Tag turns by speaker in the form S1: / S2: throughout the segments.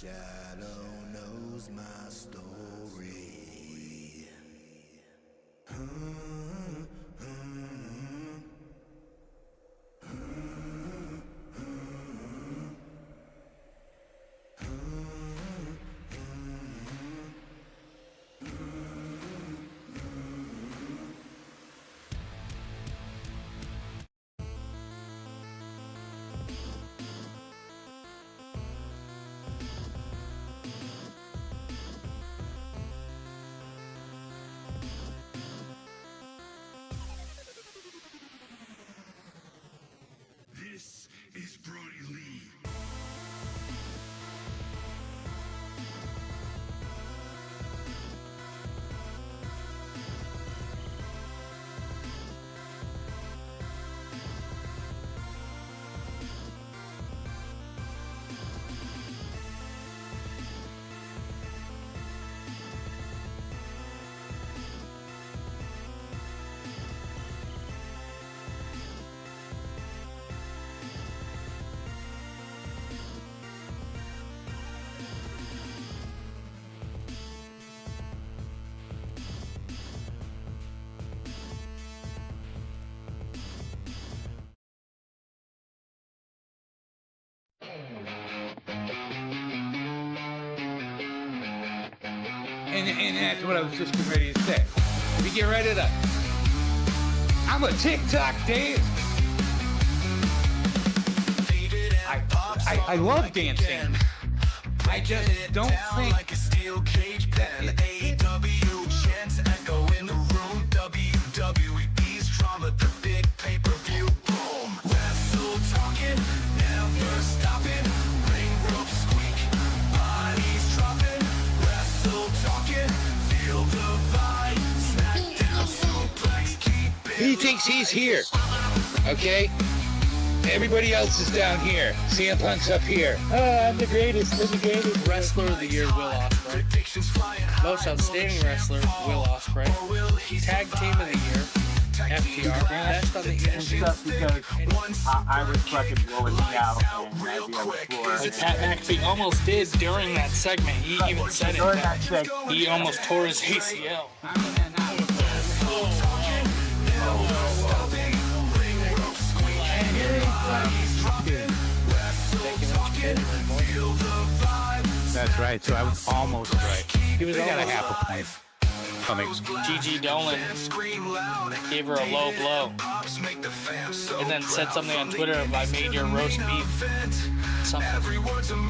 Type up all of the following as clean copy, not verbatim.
S1: shadow knows my story.
S2: This is Brody Lee.
S3: And that's what I was just getting ready to say. We get ready to. I'm a TikTok Dave. I love dancing. I just don't think
S1: like a steel cage pen. AEW chants echo in the room. WWE's drama, the big pay-per-view. Boom. Wrestle talking, never stopping. Ring rope squeak, bodies dropping. Wrestle talking, feel the vibe. Smackdown suplex, keep it.
S3: he thinks he's here. Okay? Everybody else is down here. CM Punk's up here. I'm the greatest. I'm the greatest.
S4: Wrestler of the Year, Will Ospreay. Most Outstanding Wrestler, Will Ospreay. Tag Team of the Year, FTR. Best on the Internet.
S5: Stuff because I was fucking blowing me out and I'd be on the floor.
S4: Pat McAfee almost did during that segment. He even said it.
S5: During that
S4: That
S5: segment.
S4: he almost tore his ACL.
S3: That's right. So I was almost right.
S4: He was
S3: got a
S4: almost-
S3: half a point. Coming.
S4: Gigi Dolan gave her a low blow and then said something on Twitter of I made your roast beef. Something.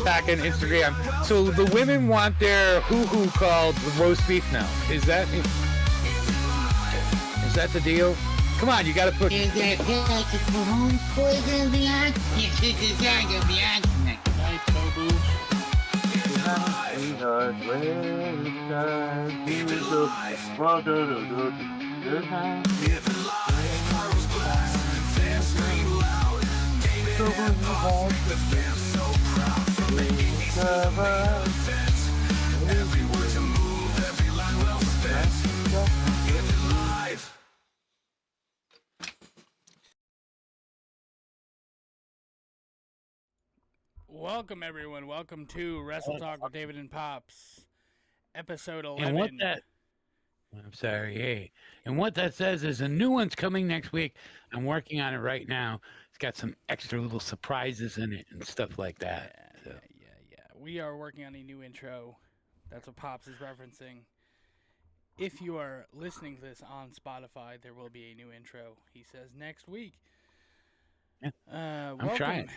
S3: Back on Instagram. So the women want their hoo-hoo called the roast beef now. Is that the deal? Come on, you gotta put.
S6: Is that to put home poison beyond? Yes, it is going to be on tonight.
S4: Night, Tobu. Welcome, everyone. Welcome to Wrestle Talk with David and Pops, episode 11.
S3: And what that? I'm sorry. Hey, and what that says is a new one's coming next week. I'm working on it right now. It's got some extra little surprises in it and stuff like that.
S4: Yeah. We are working on a new intro. That's what Pops is referencing. If you are listening to this on Spotify, there will be a new intro. He says next week.
S3: Yeah,
S4: I'm
S3: trying.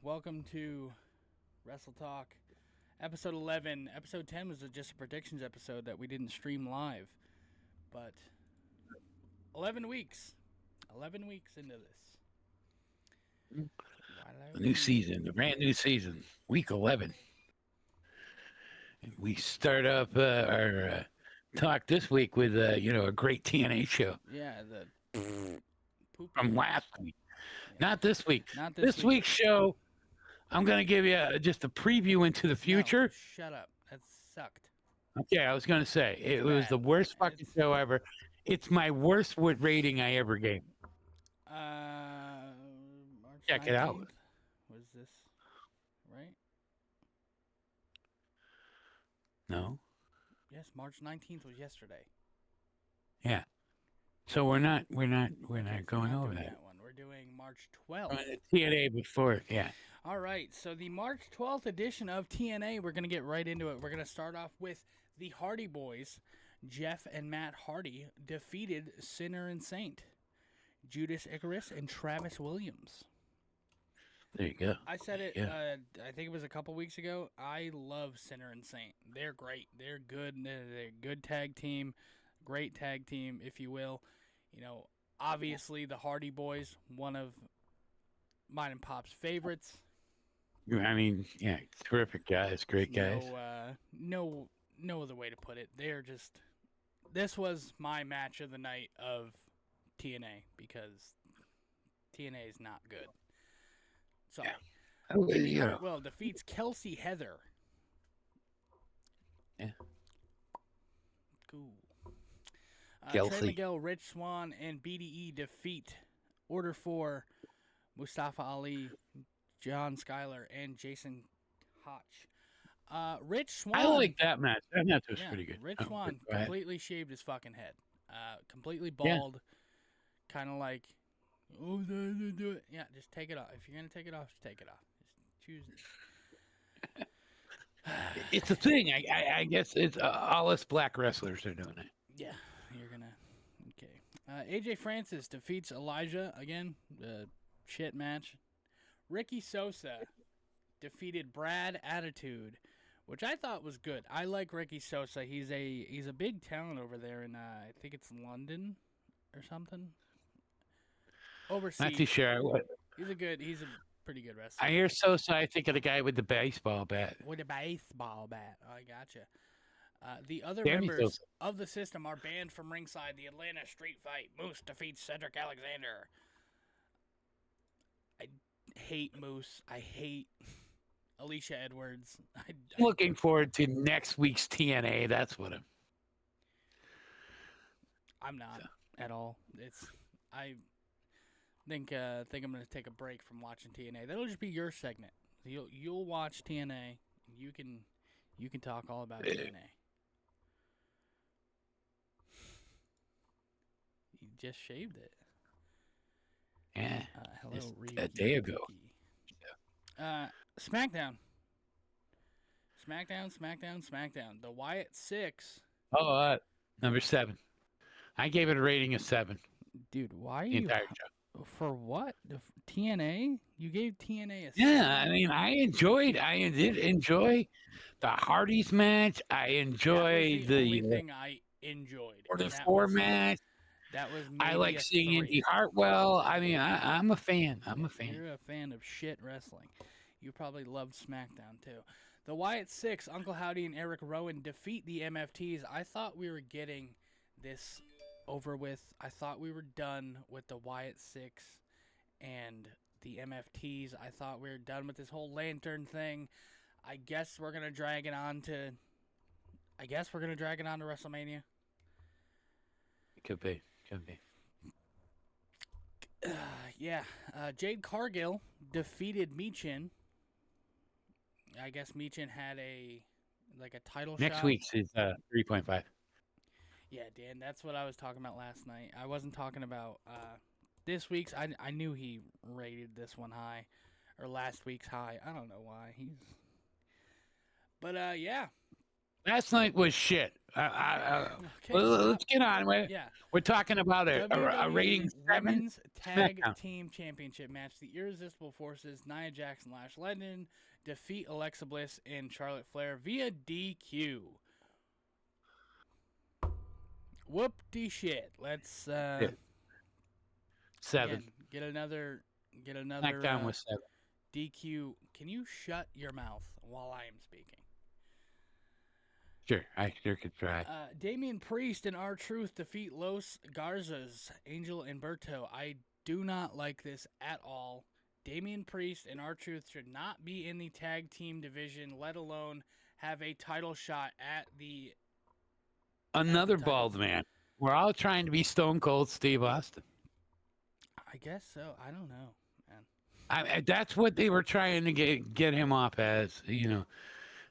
S4: Welcome to Wrestle Talk, episode 11. Episode 10 was just a predictions episode that we didn't stream live. But 11 weeks. 11 weeks into this.
S3: The new season, the brand new season, week 11. And we start off our talk this week with, a great TNA show
S4: Yeah, the poop
S3: from last week. Not this week.
S4: Not
S3: This week's show, I'm going to give you just a preview into the future.
S4: No, shut up. That sucked.
S3: Okay, I was going to say, it was the worst fucking show ever. It's my worst rating I ever gave.
S4: March
S3: Check it out.
S4: 19th? Was this right?
S3: No.
S4: Yes, March 19th was yesterday.
S3: Yeah. So we're not going
S4: We're
S3: over
S4: not
S3: that.
S4: doing one. We're doing March 12th.
S3: TNA before, yeah.
S4: All right, so the March 12th edition of TNA, we're going to get right into it. We're going to start off with the Hardy Boys. Jeff and Matt Hardy defeated Sinner and Saint, Judas Icarus, and Travis Williams.
S3: There you go.
S4: I said it,
S3: Yeah.
S4: I think it was a couple weeks ago. I love Sinner and Saint. They're great. They're good. They're a good tag team, great tag team, if you will. You know, obviously the Hardy Boys, one of mine and Pop's favorites.
S3: I mean, yeah, terrific guys, great guys.
S4: No other way to put it. They're just. This was my match of the night of TNA because TNA is not good. Sorry.
S3: Oh,
S4: Indy
S3: yeah.
S4: Hartwell defeats Kelsey Heather.
S3: Yeah.
S4: Cool.
S3: Kelsey.
S4: Trey Miguel, Rich Swann, and BDE defeat Order 4, Mustafa Ali, John Schuyler, and Jason Hotch. Rich Swann.
S3: I like that match. That match was
S4: Yeah,
S3: pretty good.
S4: Rich
S3: Oh,
S4: Swann
S3: go ahead.
S4: completely shaved his fucking head. Completely bald. Kind of like, oh, do it. Yeah, just take it off. If you're going to take it off, just take it off. Just choose it.
S3: It's a thing. I guess it's all us black wrestlers are doing it.
S4: Yeah, you're going to. Okay. AJ Francis defeats Elijah. Again, shit match. Ricky Sosa defeated Brad Attitude, which I thought was good. I like Ricky Sosa. He's a big talent over there in I think it's London or something. Overseas.
S3: Not too sure.
S4: He's a pretty good wrestler.
S3: I hear Sosa. I think of the guy with the baseball bat.
S4: With a baseball bat. I gotcha. The other
S3: Danny
S4: members
S3: Sosa.
S4: of the system are banned from ringside. The Atlanta Street Fight. Moose defeats Cedric Alexander. I hate Moose. I hate Alicia Edwards.
S3: Looking forward to next week's TNA. That's what
S4: I'm not at all. I think I'm gonna take a break from watching TNA. That'll just be your segment. You'll watch TNA. You can talk all about TNA. You just shaved it.
S3: Yeah.
S4: Hello,
S3: Just
S4: Ryuki.
S3: a day ago.
S4: SmackDown. SmackDown. The Wyatt Six.
S3: Oh, number 7. I gave it a rating of 7.
S4: Dude, why are
S3: The
S4: you?
S3: entire show.
S4: For what? TNA? You gave TNA a 7?
S3: Yeah, I mean, I did enjoy the Hardys match. I enjoyed
S4: that was the only
S3: the
S4: thing I enjoyed.
S3: Order
S4: and that
S3: 4
S4: was-
S3: match.
S4: That was
S3: I
S4: maybe
S3: like
S4: a
S3: seeing
S4: 3.
S3: Indy Hartwell. I mean, I'm a fan. I'm a fan.
S4: You're a fan of shit wrestling. You probably loved SmackDown too. The Wyatt Six, Uncle Howdy and Eric Rowan defeat the MFTs. I thought we were getting this over with. I thought we were done with the Wyatt Six and the MFTs. I thought we were done with this whole lantern thing. I guess we're gonna drag it on to WrestleMania.
S3: Could be.
S4: Yeah. Jade Cargill defeated Michin. I guess Michin had a title
S3: Next
S4: shot.
S3: week's is 3.5.
S4: Yeah, Dan, that's what I was talking about last night. I wasn't talking about this week's. I knew he rated this one high, or last week's high. I don't know why. But yeah.
S3: Last night was shit.
S4: Okay,
S3: Let's get on with it.
S4: Yeah.
S3: We're talking about a
S4: WWE
S3: rating 7.
S4: Women's Tag
S3: Smackdown.
S4: Team Championship match. The Irresistible Forces, Nia Jax and Lash Legend, defeat Alexa Bliss and Charlotte Flair via DQ. Whoop-de shit. Let's
S3: 7.
S4: again, get another
S3: Smackdown was 7.
S4: DQ. Can you shut your mouth while I am speaking?
S3: Sure, I sure could try.
S4: Damian Priest and R-Truth defeat Los Garzas, Angel and Berto. I do not like this at all. Damian Priest and R-Truth should not be in the tag team division, let alone have a title shot at the...
S3: Another
S4: title.
S3: bald man. We're all trying to be Stone Cold Steve Austin.
S4: I guess so. I don't know, man.
S3: That's what they were trying to get him off as,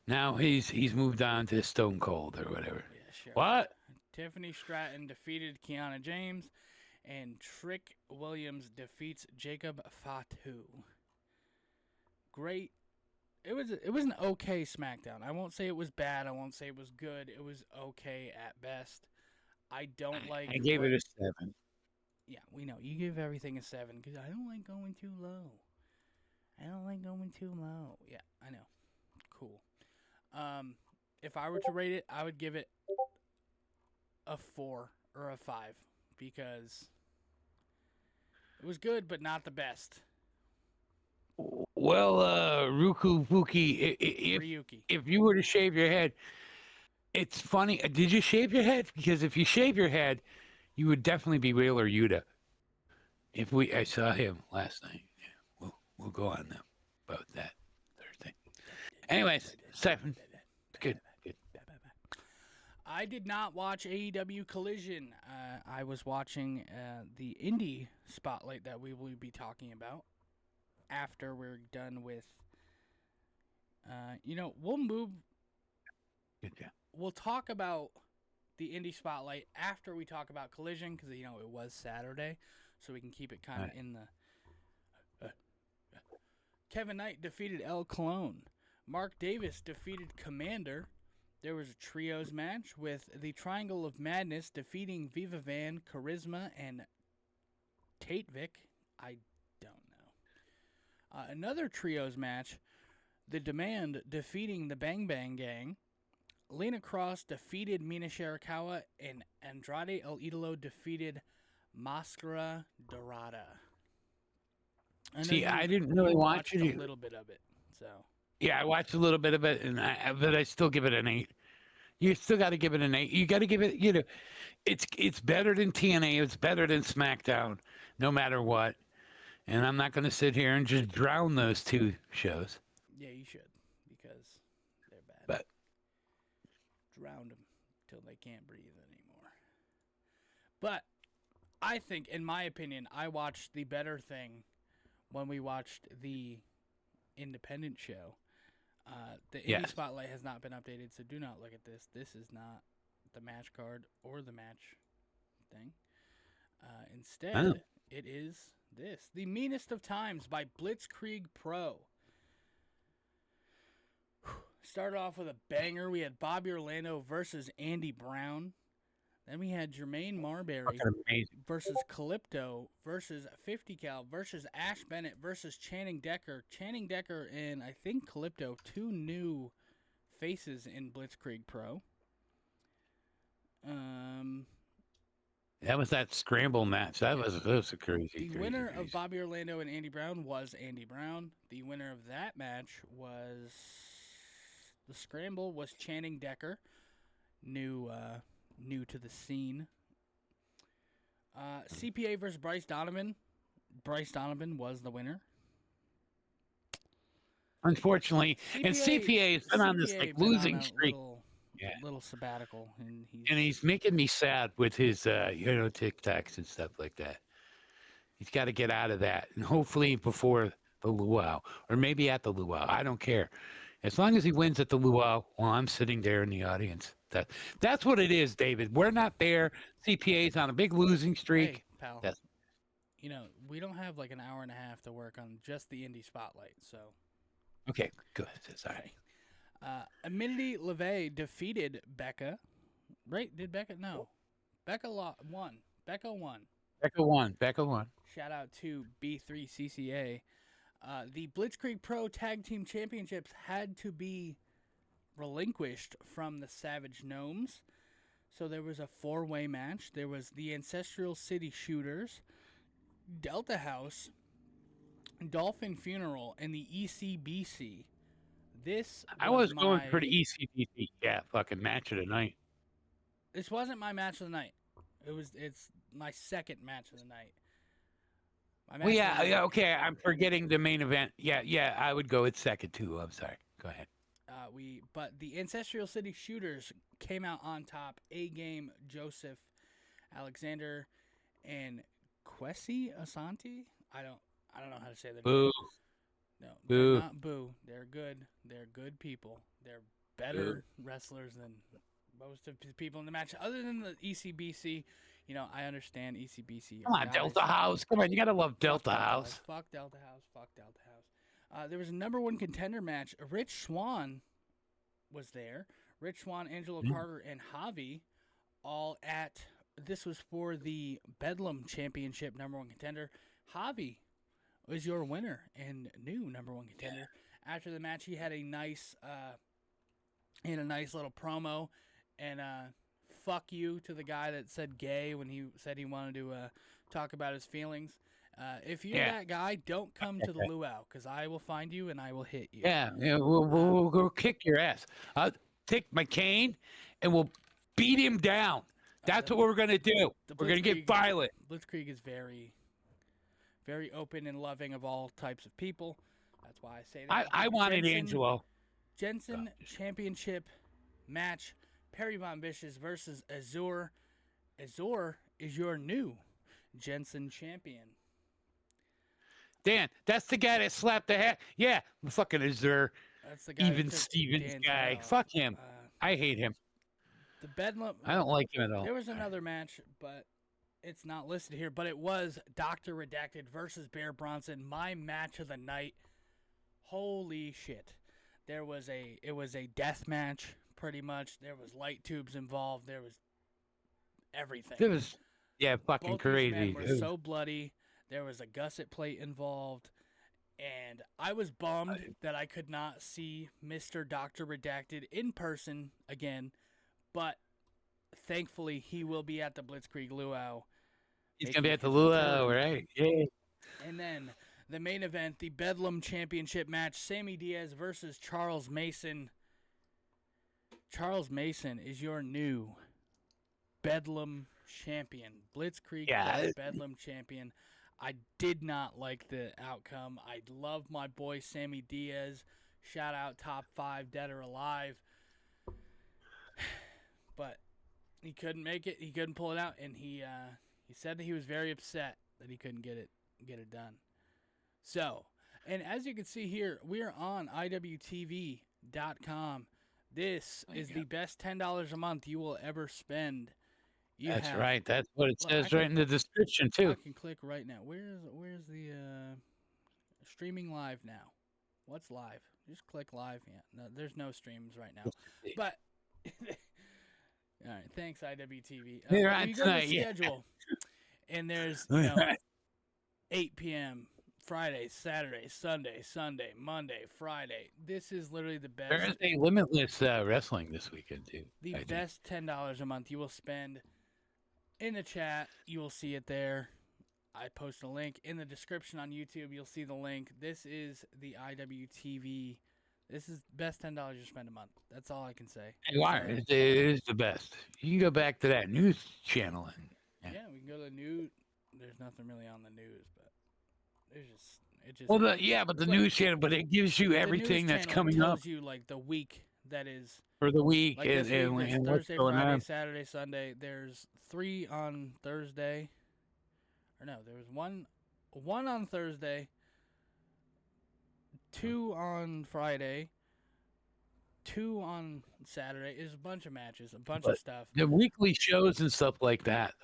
S3: Now he's moved on to Stone Cold or whatever.
S4: Yeah, sure.
S3: What?
S4: Tiffany Stratton defeated Kiana James, and Trick Williams defeats Jacob Fatu. Great. It was an okay SmackDown. I won't say it was bad. I won't say it was good. It was okay at best. I don't like.
S3: I gave it a 7.
S4: Yeah, we know you give everything a 7 because I don't like going too low. Yeah, I know. Cool. If I were to rate it, I would give it a 4 or a 5 because it was good, but not the best.
S3: Well, Ruku Fuki,
S4: Ryuki.
S3: if you were to shave your head, it's funny. Did you shave your head? Because if you shave your head, you would definitely be Wheeler Yuta. I saw him last night. Yeah, we'll go on now about that Thursday. Anyways, 7. Good.
S4: I did not watch AEW Collision. I was watching the Indy Spotlight that we will be talking about after we're done with. We'll move.
S3: Good job.
S4: We'll talk about the Indy Spotlight after we talk about Collision because it was Saturday, so we can keep it kind of in the. Kevin Knight defeated El Colon. Mark Davis defeated Commander. There was a trios match with the Triangle of Madness defeating Viva Van, Charisma, and Tate Vic. I don't know. Another trios match, The Demand defeating the Bang Bang Gang. Lena Cross defeated Mina Shirakawa, and Andrade El Idolo defeated Mascara Dorada.
S3: See, I didn't really watch
S4: a
S3: it.
S4: little bit of it, so.
S3: Yeah, I watched a little bit of it, but I still give it an 8. You still got to give it an 8. You got to give it, it's better than TNA. It's better than SmackDown, no matter what. And I'm not going to sit here and just drown those two shows.
S4: Yeah, you should, because they're bad.
S3: But
S4: drown them till they can't breathe anymore. But I think, in my opinion, I watched the better thing when we watched the independent show. The Indie Spotlight has not been updated, so do not look at this. This is not the match card or the match thing. Instead, it is this. The Meanest of Times by Blitzkreig Pro. Started off with a banger. We had Bobby Orlando versus Andy Brown. Then we had Jermaine Marbury versus Calypto versus 50 Cal versus Ash Bennett versus Channing Decker. Channing Decker and I think Calypto, 2 new faces in Blitzkrieg Pro.
S3: that was that scramble match. That was a crazy.
S4: The winner of Bobby Orlando and Andy Brown was Andy Brown. The winner of that match was the scramble was Channing Decker, new to the scene. CPA versus Bryce Donovan. Bryce Donovan was the winner.
S3: Unfortunately, and CPA has been on this losing streak.
S4: Little sabbatical, and
S3: he's making me sad with his TikToks and stuff like that. He's got to get out of that, and hopefully before the luau, or maybe at the luau. I don't care, as long as he wins at the luau. While I'm sitting there in the audience. That's what it is, David. We're not there. CPA's on a big losing streak.
S4: Hey, pal. We don't have like an hour and a half to work on just the Indie Spotlight, so.
S3: Okay, good. Sorry.
S4: Amenity LeVay defeated BECCA. Right? Did BECCA? No. BECCA won. BECCA won.
S3: BECCA won.
S4: Shout out to B3CCA. The Blitzkrieg Pro Tag Team Championships had to be relinquished from the Savage Gnomes. So there was a 4-way match. There was the Ancestral City Shooters, Delta House, Dolphin Funeral, and the ECBC.
S3: I was going for the ECBC. Yeah, fucking match of the night.
S4: This wasn't my match of the night. It's my second match of the night.
S3: Okay. I'm forgetting the main event. Yeah. I would go with second too. I'm sorry. Go ahead.
S4: But the Ancestral City Shooters came out on top. A-Game, Joseph, Alexander, and Kwesi Asante. I don't know how to say their
S3: Boo.
S4: names. No, they're not boo. They're good. They're good people. They're better wrestlers than most of the people in the match, other than the ECBC. You know, I understand ECBC.
S3: Come on, Delta House. Come on, you gotta love Delta House.
S4: Fuck Delta House. Fuck Delta House. There was a #1 contender match. Rich Swann was there. Rich Swann, Angelo Carter, and Javi, all at. This was for the Bedlam Championship #1 contender. Javi was your winner and new #1 contender. After the match, he had a nice, little promo, and fuck you to the guy that said gay when he said he wanted to talk about his feelings. If you're that guy, don't come to the luau, because I will find you and I will hit you.
S3: Yeah, we'll go kick your ass. I'll take my cane and we'll beat him down. That's what we're gonna do. We're gonna get violent.
S4: Blitzkreig is very, very open and loving of all types of people. That's why I say that.
S3: I wanted Angelo.
S4: Jensen Championship match. Perry Von Vicious versus Azur. Azur is your new Jensen champion.
S3: Dan, that's the guy that slapped the head. Yeah, fucking Azur.
S4: That's the guy.
S3: Even Stevens guy. Fuck him. I hate him.
S4: The Bedlam.
S3: I don't like him at all.
S4: There was another match, but it's not listed here. But it was Dr. Redacted versus Bear Bronson. My match of the night. Holy shit! It was a death match, pretty much. There was light tubes involved. There was everything.
S3: It was, fucking
S4: Both
S3: crazy.
S4: These men were so bloody. There was a gusset plate involved, and I was bummed that I could not see Mr. Dr. Redacted in person again. But thankfully, he will be at the Blitzkrieg Luau.
S3: He's gonna be at the luau, right? Yeah.
S4: And then the main event, the Bedlam Championship match, Sammy Diaz versus Charles Mason. Charles Mason is your new Bedlam champion. Blitzkrieg Bedlam champion. I did not like the outcome. I love my boy Sammy Diaz. Shout out top 5 dead or alive. But he couldn't make it. He couldn't pull it out, and he said that he was very upset that he couldn't get it done. So, and as you can see here, we are on IWTV.com. This is the best $10 a month you will ever spend.
S3: That's right. That's what it says right in the description too.
S4: I can click right now. Where's the streaming live now? What's live? Just click live. Yeah, no, there's no streams right now. But all right, thanks IWTV.
S3: You're on
S4: you go
S3: tonight,
S4: to the schedule, and there's 8 p.m. Friday, Saturday, Sunday, Monday, Friday. This is literally the best.
S3: There is a limitless wrestling this weekend too.
S4: The best $10 a month you will spend. In the chat, you will see it there. I post a link in the description on YouTube. You'll see the link. This is the IWTV. This is best $10 you spend a month. That's all I can say.
S3: You are. It is the best. You can go back to that news channel and
S4: yeah, we can go to the news. There's nothing really on the news, but there's just.
S3: Well, but the news channel, but it gives you everything that's coming up.
S4: Tells you like the week that is
S3: for the week,
S4: like
S3: and what's
S4: Thursday,
S3: going
S4: Friday,
S3: on.
S4: Saturday, Sunday. There's 3 on Thursday, or no, there was one on Thursday, 2 on Friday, 2 on Saturday. There's a bunch of matches, a bunch of stuff.
S3: The weekly shows and stuff like that.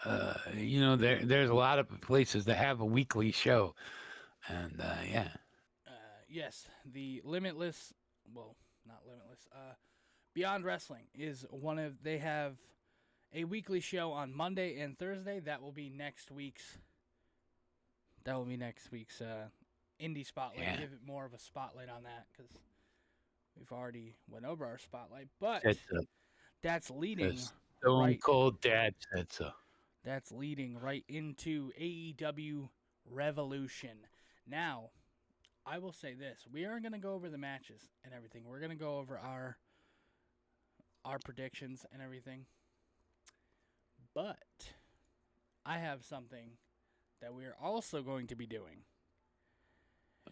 S3: There's a lot of places that have a weekly show, and
S4: Yes, the Limitless. Well, not Limitless. Beyond Wrestling is one of. They have a weekly show on Monday and Thursday. That will be next week's. Indy Spotlight.
S3: Yeah.
S4: Give it more of a spotlight on that because we've already went over our spotlight. But that's leading.
S3: Stone Cold Dad said so.
S4: That's leading right into AEW Revolution. Now, I will say this: we aren't going to go over the matches and everything. We're going to go over our predictions and everything. But I have something that we are also going to be doing.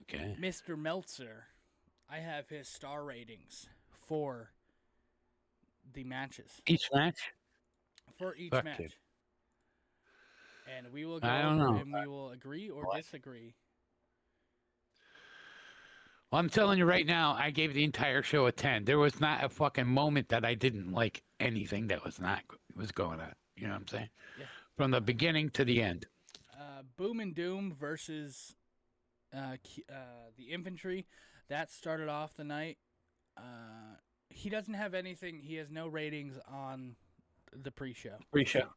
S3: Okay.
S4: Mr. Meltzer, I have his star ratings for the matches.
S3: Each match?
S4: For each
S3: Fuck
S4: match.
S3: it.
S4: And we will go
S3: I don't know.
S4: and we will agree or disagree.
S3: Well, I'm telling you right now, I gave the entire show a 10. There was not a fucking moment that I didn't like anything that was going on. You know what I'm saying?
S4: Yeah.
S3: From the beginning to the end.
S4: Boom and Doom versus the Infantry. That started off the night. He doesn't have anything. He has no ratings on the pre-show.
S3: Pre-show.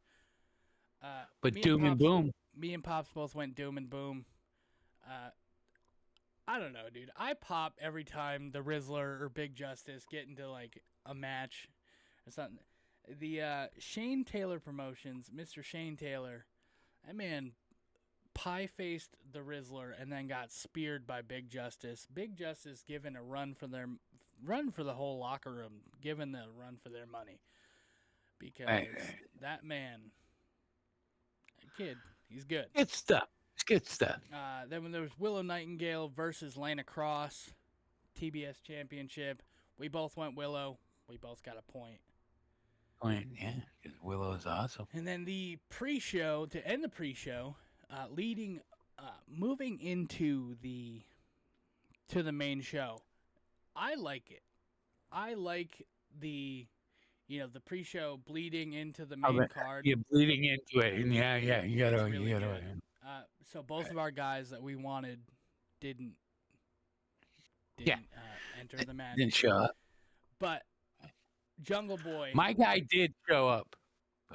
S3: But
S4: me
S3: Doom and
S4: Pops-
S3: Boom.
S4: Me and Pops both went Doom and Boom. I don't know, dude. I pop every time the Rizzler or Big Justice get into like a match or something. The Shane Taylor Promotions, Mr. Shane Taylor, that man pie-faced the Rizzler and then got speared by Big Justice. Big Justice given a run for the whole locker room, given the run for their money, because that man, kid, he's good.
S3: Good stuff. It's good stuff.
S4: Then when there was Willow Nightingale versus Lana Cross, TBS Championship, we both went Willow. We both got a point.
S3: Yeah, 'cause Willow is awesome.
S4: And then the pre-show, to end the pre-show, moving into the main show. I like it. I like the pre-show bleeding into the main card.
S3: You're bleeding into it, and yeah, you gotta,
S4: It's really
S3: you gotta.
S4: good. So both of our guys that we wanted didn't enter the match.
S3: Didn't show up.
S4: But Jungle Boy,
S3: My guy did show up.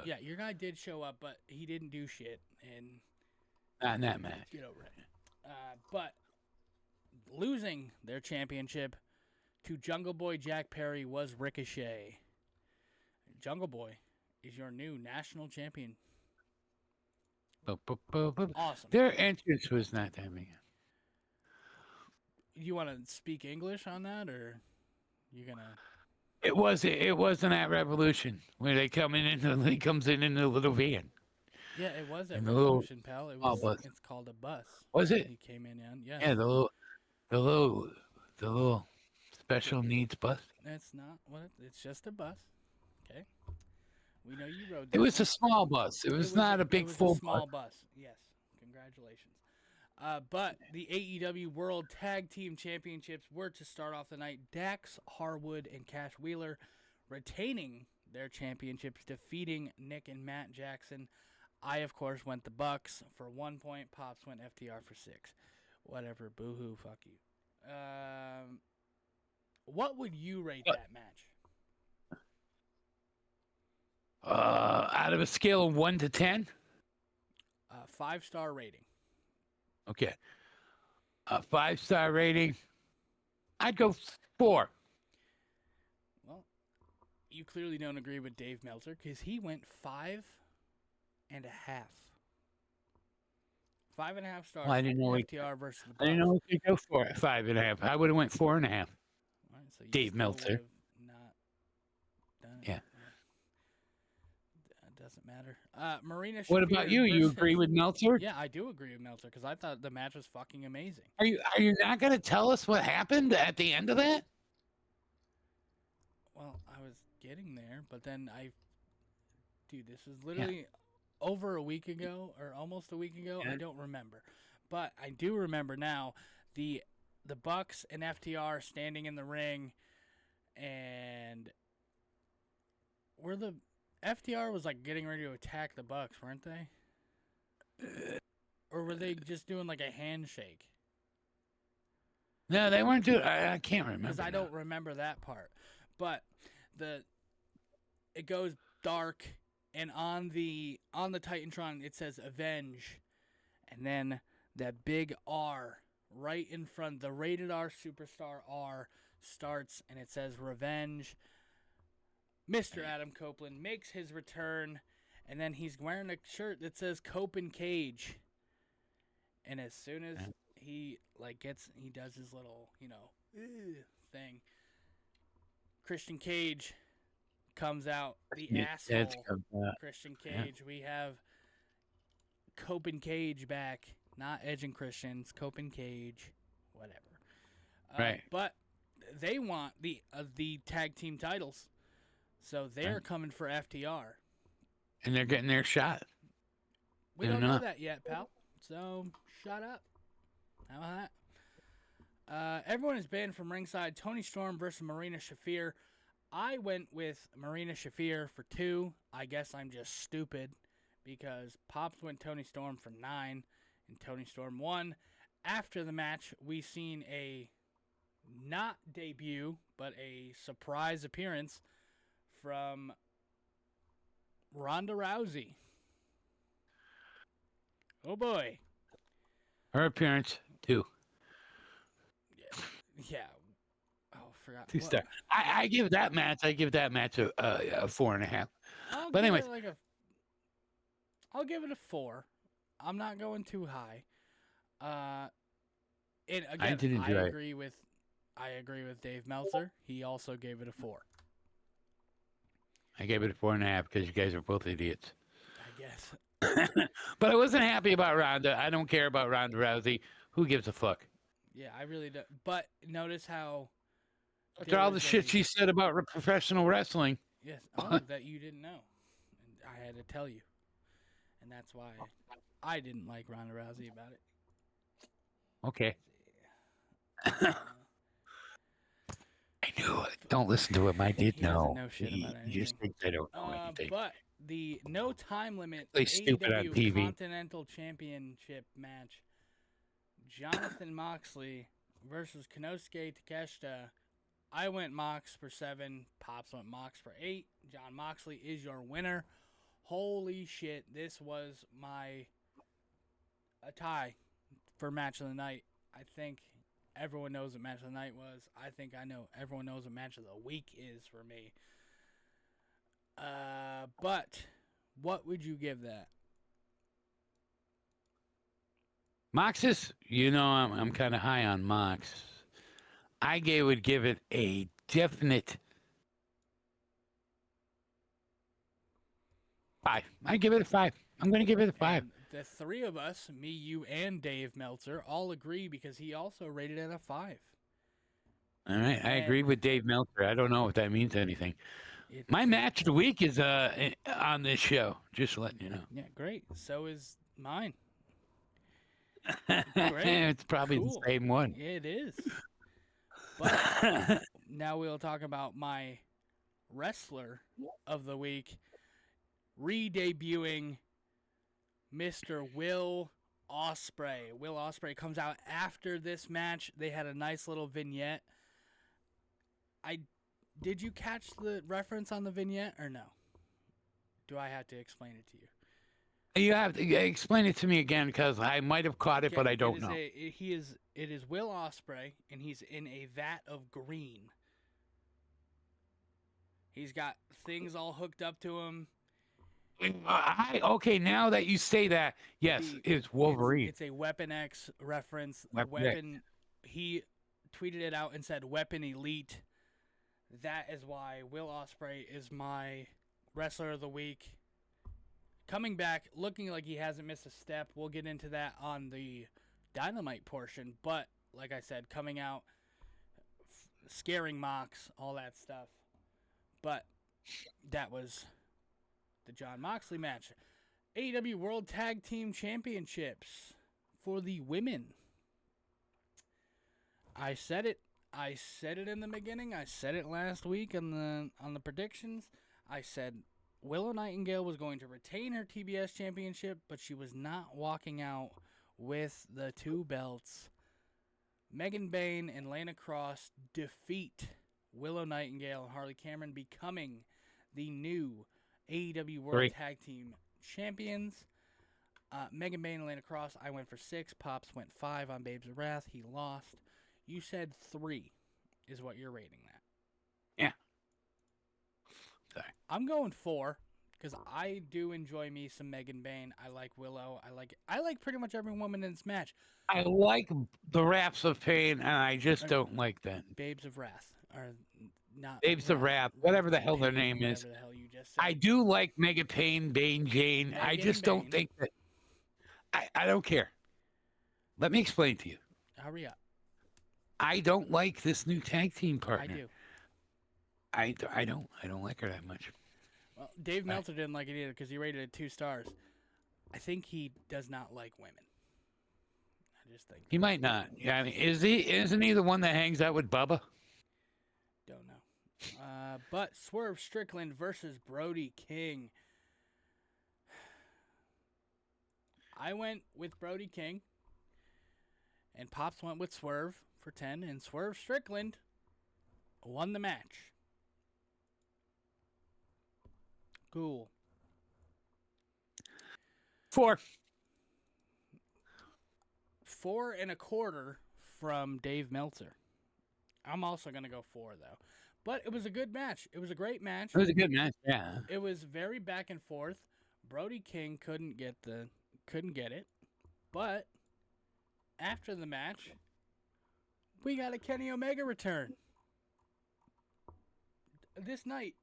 S4: yeah, your guy did show up, but he didn't do shit, and
S3: Not in that match.
S4: get over it. But losing their championship to Jungle Boy Jack Perry was Ricochet. Jungle Boy is your new national champion. Awesome.
S3: Their entrance was not that big.
S4: You want to speak English on that, or you gonna?
S3: It wasn't at Revolution where he comes in a little van.
S4: Yeah, it was at
S3: And the little
S4: Revolution, pal. It
S3: small
S4: was.
S3: bus.
S4: It's called a bus.
S3: Was it?
S4: He came in, yeah.
S3: Yeah, the little special needs bus.
S4: That's not what it's just a bus. Okay. We know you rode.
S3: It
S4: that
S3: was
S4: one.
S3: a small bus. It was not a big full
S4: small
S3: bus.
S4: bus. Yes, congratulations. But the AEW World Tag Team Championships were to start off the night. Dax Harwood and Cash Wheeler retaining their championships, defeating Nick and Matt Jackson. I, of course, went the Bucks for 1 point. Pops went FTR for 6. Whatever. Boo-hoo. Fuck you. What would you rate that match?
S3: Out of a scale of 1 to 10.
S4: 5-star rating.
S3: Okay. A 5-star rating. I'd go 4.
S4: Well, you clearly don't agree with Dave Meltzer because he went 5.5. 5.5 stars.
S3: Well, I didn't know
S4: FTR versus the Bucks.
S3: I didn't know we could go for 5.5. I would have went 4.5.
S4: All right, so you
S3: Dave
S4: still
S3: Meltzer.
S4: would've Not done it.
S3: Yeah.
S4: That doesn't matter. Marina.
S3: What about
S4: Shafir
S3: you? You
S4: versus-
S3: agree with Meltzer?
S4: Yeah, I do agree with Meltzer because I thought the match was fucking amazing.
S3: Are you not going to tell us what happened at the end of that?
S4: Well, I was getting there, but then dude, this was literally over a week ago or almost a week ago.
S3: Yeah.
S4: I don't remember, but I do remember now the Bucks and FTR standing in the ring, and were the FTR was like getting ready to attack the Bucks, weren't they? Or were they just doing like a handshake?
S3: No, they weren't doing. I can't remember.
S4: Because I
S3: now.
S4: don't remember that part. But it goes dark, and on the Titantron it says Avenge, and then that big R right in front, the rated R Superstar R starts, and it says Revenge. Mr. Adam Copeland makes his return, and then he's wearing a shirt that says Cope and Cage. And as soon as he does his little, thing, Christian Cage comes out, the asshole Christian Cage. We have Cope and Cage back, not Edge and Christian, it's Cope and Cage, whatever.
S3: Right.
S4: But they want the tag team titles, so they're coming for FTR.
S3: And they're getting their shot.
S4: We don't know that yet, pal. So shut up. How about Everyone is banned from ringside. Tony Storm versus Marina Shafir. I went with Marina Shafir for 2. I guess I'm just stupid because Pops went Tony Storm for 9 and Tony Storm won. After the match, we seen a not debut, but a surprise appearance from Ronda Rousey. Oh boy.
S3: Her appearance, 2.
S4: Yeah. Oh, forgot.
S3: 2 star. I give that match. I give that match a 4.5. But anyways,
S4: I'll give it a 4. I'm not going too high. And again, I agree with Dave Meltzer. He also gave it a 4.
S3: I gave it a 4.5 because you guys are both idiots.
S4: I guess.
S3: But I wasn't happy about Ronda. I don't care about Ronda Rousey. Who gives a fuck?
S4: Yeah, I really do. But notice how
S3: After all the shit she said about professional wrestling.
S4: Yes, that you didn't know. And I had to tell you. And that's why I didn't like Ronda Rousey about it.
S3: Okay. I knew it. Don't listen to him. I did know.
S4: He
S3: just thinks I don't know anything.
S4: But the no time limit
S3: Play stupid on
S4: AEW
S3: TV.
S4: Continental Championship match, Jonathan Moxley versus Konosuke Takeshita. I went Mox for 7. Pops went Mox for 8. John Moxley is your winner. Holy shit, this was a tie for match of the night. I think everyone knows what match of the night was. I think I know everyone knows what match of the week is for me. But what would you give that?
S3: Mox's, I'm kind of high on Mox. I would give it a definite 5. I give it a 5. I'm going to give it a 5.
S4: And the 3 of us, me, you, and Dave Meltzer, all agree because he also rated it a 5.
S3: All right, I agree with Dave Meltzer. I don't know if that means anything. My match of the week is on this show. Just letting you know.
S4: Yeah, great. So is mine.
S3: Great. It's probably the same one.
S4: Yeah, it is. But now we'll talk about my wrestler of the week, re-debuting Mr. Will Ospreay. Will Ospreay comes out after this match. They had a nice little vignette. Did you catch the reference on the vignette or no? Do I have to explain it to you?
S3: You have to explain it to me again because I might have caught it, but I don't know.
S4: It is Will Ospreay, and he's in a vat of green. He's got things all hooked up to him.
S3: Okay, now that you say that, yes, it's Wolverine.
S4: It's a Weapon X reference.
S3: Weapon
S4: He tweeted it out and said Weapon Elite. That is why Will Ospreay is my wrestler of the week. Coming back, looking like he hasn't missed a step. We'll get into that on the Dynamite portion. But, like I said, coming out, scaring Mox, all that stuff. But that was the John Moxley match. AEW World Tag Team Championships for the women. I said it in the beginning. I said it last week on the predictions. I said Willow Nightingale was going to retain her TBS championship, but she was not walking out with the 2 belts. Megan Bayne and Lana Cross defeat Willow Nightingale and Harley Cameron, becoming the new AEW World Tag Team Champions. Megan Bayne and Lana Cross, I went for 6. Pops went 5 on Babes of Wrath. He lost. You said 3 is what you're rating that.
S3: Yeah. Sorry.
S4: I'm going 4 because I do enjoy me some Megan Bayne. I like Willow. I like pretty much every woman in this match.
S3: I like the Raps of Pain, and I just don't like that.
S4: Babes of Wrath are not
S3: Babes of Wrath, whatever the hell their name is.
S4: Whatever the hell you just said.
S3: I do like Mega Pain, Bane Jane. I just don't think that. I don't care. Let me explain to you.
S4: Hurry up.
S3: I don't like this new tag team partner.
S4: I do.
S3: I don't like her that much.
S4: Well, Dave Meltzer didn't like it either because he rated it 2 stars. I think he does not like women. just think
S3: He might not. Yeah, I mean, isn't he the one that hangs out with Bubba?
S4: don't know. But Swerve Strickland versus Brody King. I went with Brody King, and Pops went with Swerve for 10, and Swerve Strickland won the match. Cool.
S3: 4.
S4: 4 1/4 from Dave Meltzer. I'm also going to go 4, though. But it was a good match. It was a great match.
S3: It was a good match. Yeah.
S4: It was very back and forth. Brody King couldn't get it. But after the match, we got a Kenny Omega return. This night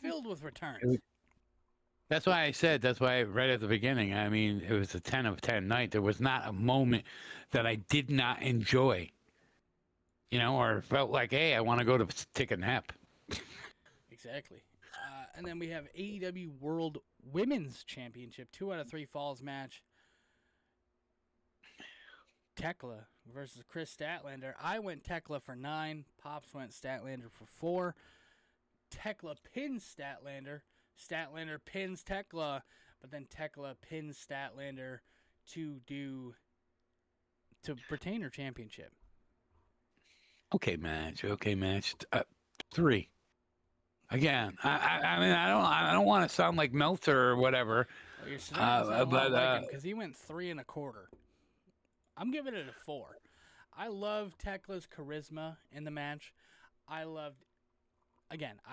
S4: filled with returns.
S3: That's why I said, that's why right at the beginning, I mean, it was a 10 of 10 night. There was not a moment that I did not enjoy, or felt like, hey, I want to go to take a nap.
S4: Exactly. And then we have AEW World Women's Championship, 2 out of 3 falls match. Tekla versus Chris Statlander. I went Tekla for 9. Pops went Statlander for 4. Tekla pins Statlander. Statlander pins Tekla, but then Tekla pins Statlander to retain her championship.
S3: Okay, match. 3. Again, I mean, I don't want to sound like Meltzer or whatever.
S4: Well, you're starting to sound like him because he went 3 1/4. I'm giving it a 4. I love Tekla's charisma in the match. I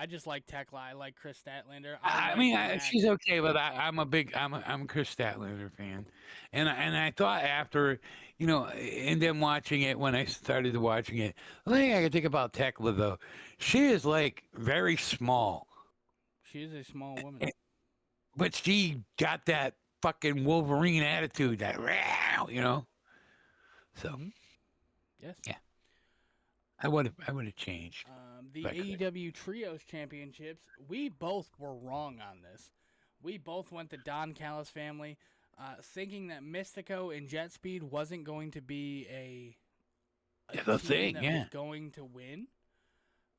S4: just like Tekla. I like Chris Statlander.
S3: I mean, she's okay, but I'm a Chris Statlander fan, and I thought after, and then watching it when I started watching it, the thing I can think about Tekla though, she is like very small.
S4: She is a small woman,
S3: but she got that fucking Wolverine attitude, that So,
S4: yes,
S3: yeah, I would have changed.
S4: The AEW Trios Championships, we both were wrong on this. We both went the Don Callis family, thinking that Mystico and Jet Speed wasn't going to be a
S3: thing
S4: that was going to win.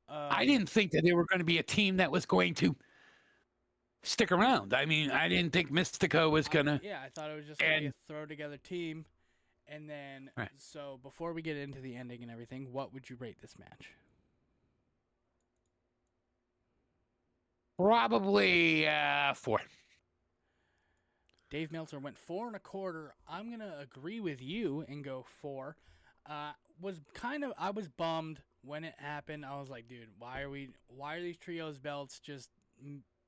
S3: I didn't think that they were going to be a team that was going to stick around. I mean, I didn't think Mystico was going to.
S4: Yeah, I thought it was just going to be a throw-together team. And then, So before we get into the ending and everything, what would you rate this match?
S3: Probably 4.
S4: Dave Meltzer went 4 1/4. I'm gonna agree with you and go 4. I was bummed when it happened. I was like, dude, why are these trios belts just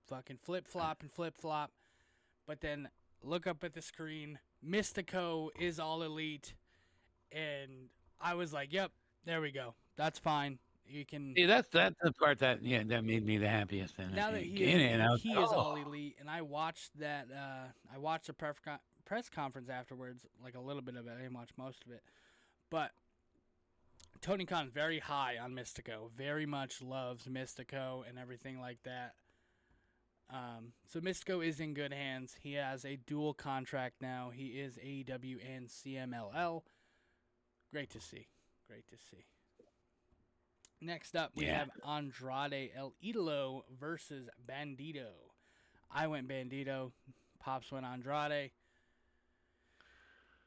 S4: fucking flip flop? But then look up at the screen. Mystico is all elite, and I was like, yep, there we go. That's fine. You can.
S3: See, that's the part that made me the happiest.
S4: Now that he is all elite, and I watched that. I watched the press conference afterwards, like a little bit of it. I didn't watch most of it, but Tony Khan's very high on Mystico. Very much loves Mystico and everything like that. So Mystico is in good hands. He has a dual contract now. He is AEW and CMLL. Great to see. Next up, we have Andrade El Idolo versus Bandito. I went Bandito. Pops went Andrade.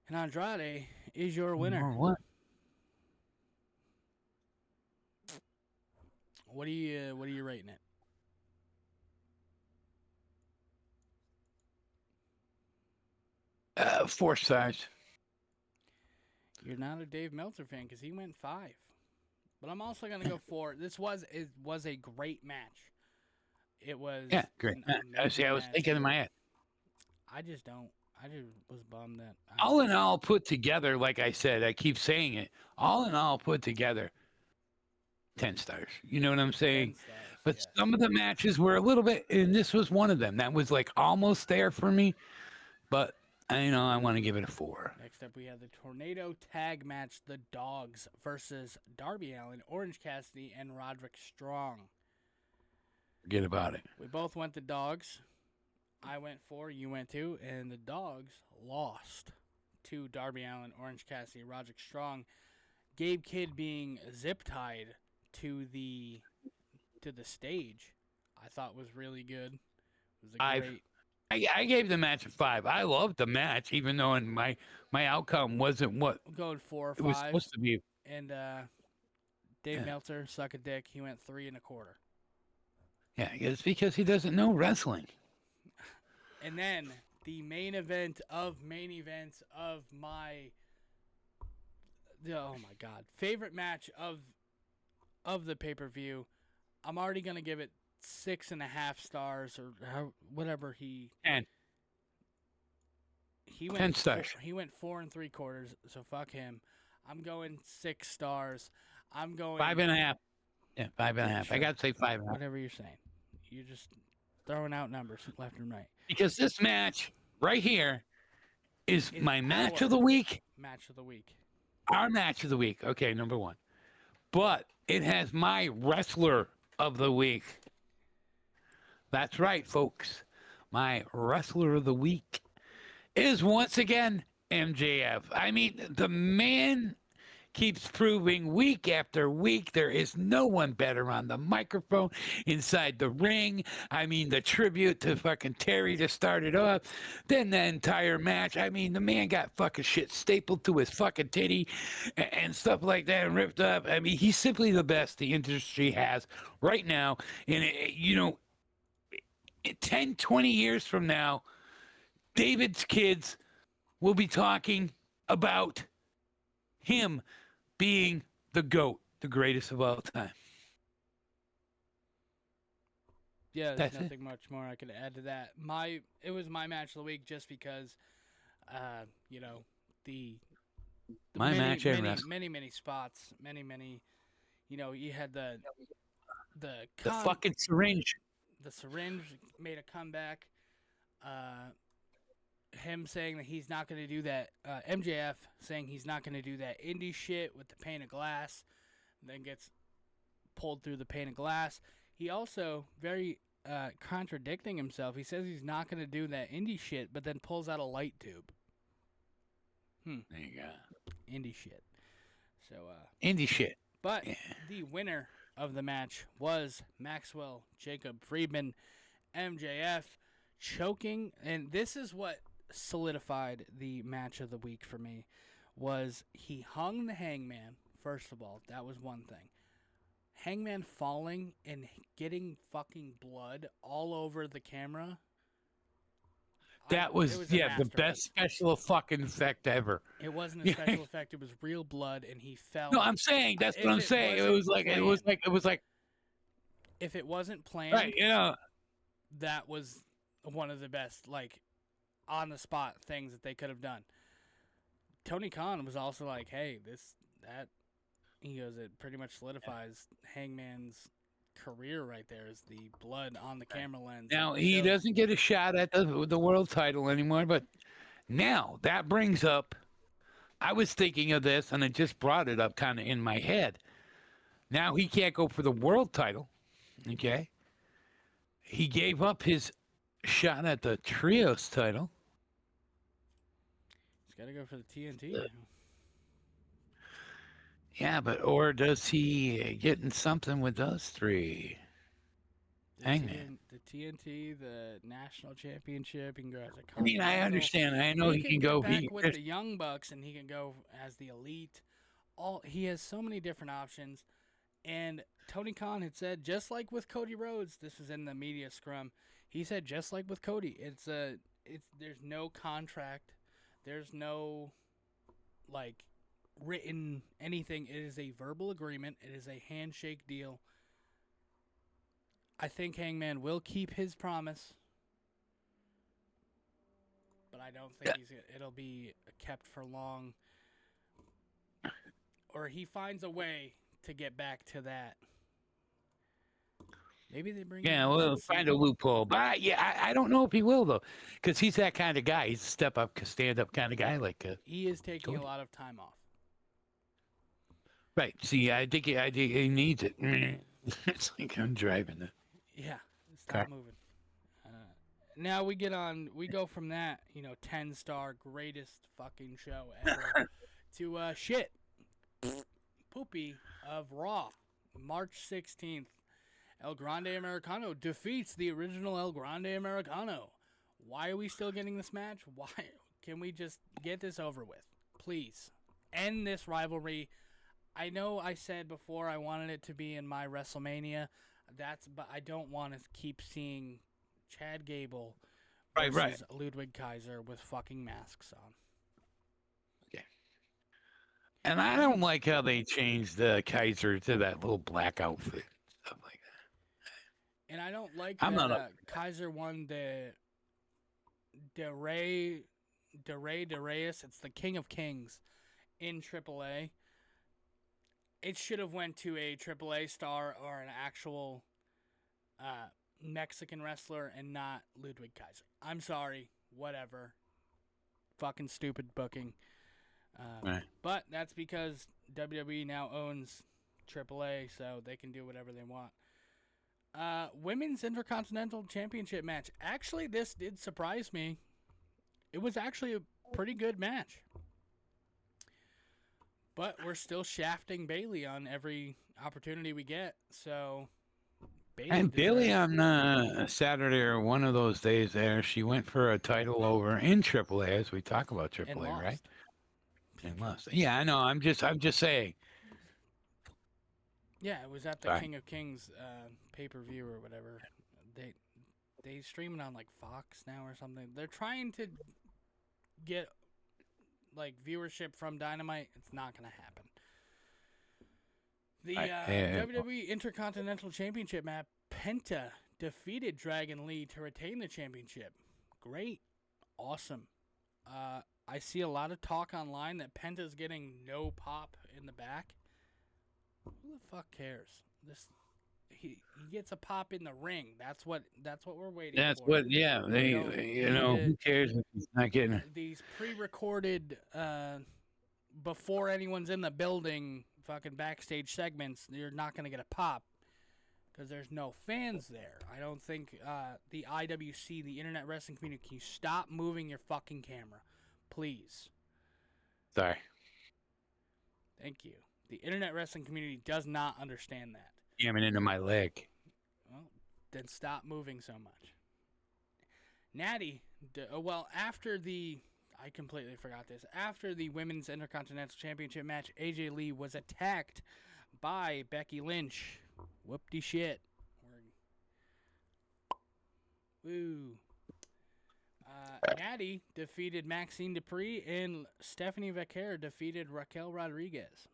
S4: And Andrade is your winner.
S3: What?
S4: What are you rating it?
S3: Four stars.
S4: You're not a Dave Meltzer fan because he went 5. But I'm also going to go 4. It was a great match. It was
S3: great. I was thinking in my head.
S4: I just was bummed that.
S3: All in all, put together, like I said, I keep saying it. All in all, put together, 10 stars. You know what I'm saying? But some of the matches were a little bit, and this was one of them that was like almost there for me. But I want to give it a 4.
S4: Next up, we have the Tornado Tag Match: The Dogs versus Darby Allin, Orange Cassidy, and Roderick Strong.
S3: Forget about it.
S4: We both went the Dogs. I went 4, you went 2, and the Dogs lost to Darby Allin, Orange Cassidy, Roderick Strong. Gabe Kidd being zip-tied to the stage, I thought was really good. It was a great...
S3: I gave the match a 5. I loved the match, even though my outcome wasn't what
S4: I'm going 4 or 5.
S3: it was supposed to be.
S4: And Dave Meltzer, suck a dick. He went 3 1/4.
S3: Yeah, it's because he doesn't know wrestling.
S4: And then the main event of main events of my, oh my God, favorite match of the pay-per-view. I'm already gonna give it 6.5 stars or whatever he.
S3: 10.
S4: He went
S3: 10 stars.
S4: He went 4 3/4. So fuck him. I'm going 6 stars. I'm going
S3: 5.5. Yeah, 5.5.
S4: Sure.
S3: I got to say 5.5.
S4: Whatever you're saying. You're just throwing out numbers left and right.
S3: Because this match right here is
S4: Is
S3: my match
S4: our
S3: of the week.
S4: Match of the week.
S3: Our match of the week. Okay, number 1. But it has my wrestler of the week. That's right, folks. My wrestler of the week is once again MJF. I mean, the man keeps proving week after week there is no one better on the microphone, inside the ring. I mean, the tribute to fucking Terry to start it off, then the entire match. I mean, the man got fucking shit stapled to his fucking titty and stuff like that and ripped up. I mean, he's simply the best the industry has right now. And, you know, 10, 20 years from now, David's kids will be talking about him being the GOAT, the greatest of all time.
S4: Yeah, there's
S3: That's it.
S4: nothing much more I could add to that. It was my match of the week just because, you know, the
S3: My match and wrestling.
S4: many spots, many, you know, you had the
S3: fucking syringe.
S4: The syringe made a comeback. Him saying that he's not going to do that. MJF saying he's not going to do that indie shit with the pane of glass. Then gets pulled through the pane of glass. He also, very contradicting himself, he says he's not going to do that indie shit, but then pulls out a light tube.
S3: There you go.
S4: Indie shit. So,
S3: Indie shit.
S4: but
S3: Yeah.
S4: the winner of the match was Maxwell Jacob Friedman, MJF, choking, and this is what solidified the match of the week for me, was he hung the Hangman. First of all, that was one thing. Hangman falling and getting fucking blood all over the camera.
S3: That was,
S4: it a
S3: the
S4: masterpiece.
S3: best special fucking effect ever.
S4: It wasn't a special effect. It was real blood, and he fell.
S3: No, I'm saying that's
S4: If
S3: what I'm
S4: it
S3: saying. It
S4: wasn't
S3: was like
S4: if it wasn't planned,
S3: right, you know.
S4: that was one of the best, like, on the spot things that they could have done. Tony Khan was also like, "Hey, that." He goes, "It pretty much solidifies Hangman's career right there. Is the blood on the camera lens."
S3: Now
S4: It
S3: he
S4: shows-
S3: doesn't get a shot at the world title anymore, but now that brings up. I was thinking of this, and it just brought it up kind of in my head. Now he can't go for the world title. Okay. He gave up his shot at the trios title.
S4: He's got to go for the TNT. now.
S3: Yeah, or does he get in something with those three?
S4: The
S3: Hangman.
S4: The TNT, the national championship. He can go as a.
S3: I mean, I
S4: Continental.
S3: understand. I know he can
S4: get
S3: go.
S4: back with the Young Bucks, and he can go as the Elite. He has so many different options, and Tony Khan had said, just like with Cody Rhodes, this is in the media scrum. He said, just like with Cody, there's no contract, there's no like written anything. It is a verbal agreement. It is a handshake deal. I think Hangman will keep his promise, but I don't think it'll be kept for long. Or he finds a way to get back to that. Maybe they bring.
S3: Yeah,
S4: in
S3: we'll
S4: Cena.
S3: find a loophole. But I don't know if he will though, because he's that kind of guy. He's a step up, stand up kind of guy. Like
S4: He is taking
S3: Cody.
S4: a lot of time off.
S3: right. See, I think he needs it. It's like I'm driving it.
S4: Yeah,
S3: Car.
S4: stop moving. now we go from that, 10-star greatest fucking show ever to shit. Poopy of Raw, March 16th. El Grande Americano defeats the original El Grande Americano. Why are we still getting this match? Why can we just get this over with? Please. End this rivalry. I know I said before I wanted it to be in my WrestleMania. But I don't want to keep seeing Chad Gable versus Ludwig Kaiser with fucking masks on.
S3: Okay. And I don't like how they changed the Kaiser to that little black outfit, stuff like that.
S4: And I don't like
S3: I'm
S4: that
S3: not
S4: Kaiser won the Reyes. It's the King of Kings in AAA. It should have went to a AAA star or an actual Mexican wrestler and not Ludwig Kaiser. I'm sorry. Whatever. Fucking stupid booking.
S3: Right.
S4: But that's because WWE now owns AAA, so they can do whatever they want. Women's Intercontinental Championship match. Actually, this did surprise me. It was actually a pretty good match. But we're still shafting Bayley on every opportunity we get, so...
S3: And Bayley on Saturday or one of those days there, she went for a title over in AAA, as we talk about AAA, right? And lost. Yeah, I know. I'm just saying.
S4: Yeah, it was at the King of Kings pay-per-view or whatever. They stream it on like Fox now or something. They're trying to get like viewership from Dynamite. It's not going to happen. The WWE Intercontinental Championship match, Penta defeated Dragon Lee to retain the championship. Great. Awesome. I see a lot of talk online that Penta's getting no pop in the back. Who the fuck cares? He gets a pop in the ring. That's what we're waiting for.
S3: That's what, yeah. Who cares if he's not getting it?
S4: These pre-recorded, before anyone's in the building, fucking backstage segments, you're not going to get a pop because there's no fans there. I don't think the IWC, the Internet Wrestling Community, can you stop moving your fucking camera? Please.
S3: Sorry.
S4: Thank you. The Internet Wrestling Community does not understand that.
S3: Jamming into my leg.
S4: Well, then stop moving so much. Natty, after the... I completely forgot this. After the Women's Intercontinental Championship match, AJ Lee was attacked by Becky Lynch. Whoop-de-shit. Woo. Natty defeated Maxine Dupree, and Stephanie Vaquer defeated Raquel Rodriguez.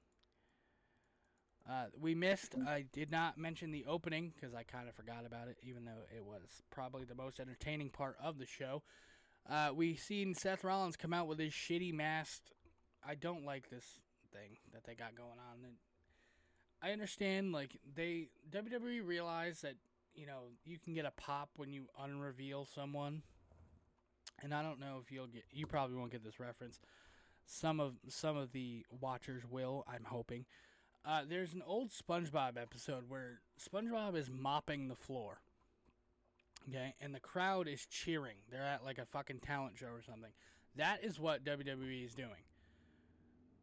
S4: I did not mention the opening because I kind of forgot about it, even though it was probably the most entertaining part of the show. We seen Seth Rollins come out with his shitty mask. I don't like this thing that they got going on. And I understand, WWE realized that, you can get a pop when you unreveal someone. And I don't know if you probably won't get this reference. Some of the watchers will, I'm hoping. There's an old SpongeBob episode where SpongeBob is mopping the floor. Okay, and the crowd is cheering. They're at like a fucking talent show or something. That is what WWE is doing.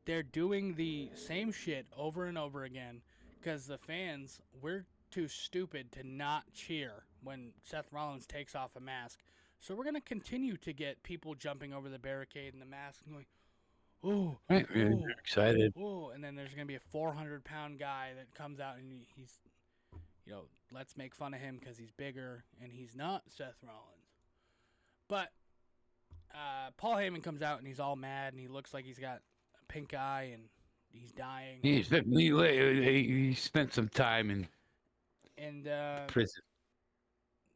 S4: They're doing the same shit over and over again because the fans, we're too stupid to not cheer when Seth Rollins takes off a mask. So we're going to continue to get people jumping over the barricade and the mask and going, oh,
S3: Right, we're excited.
S4: oh, and then there's going to be a 400-pound guy that comes out and he's, let's make fun of him because he's bigger and he's not Seth Rollins. But Paul Heyman comes out and he's all mad and he looks like he's got a pink eye and he's dying.
S3: He spent some time in prison.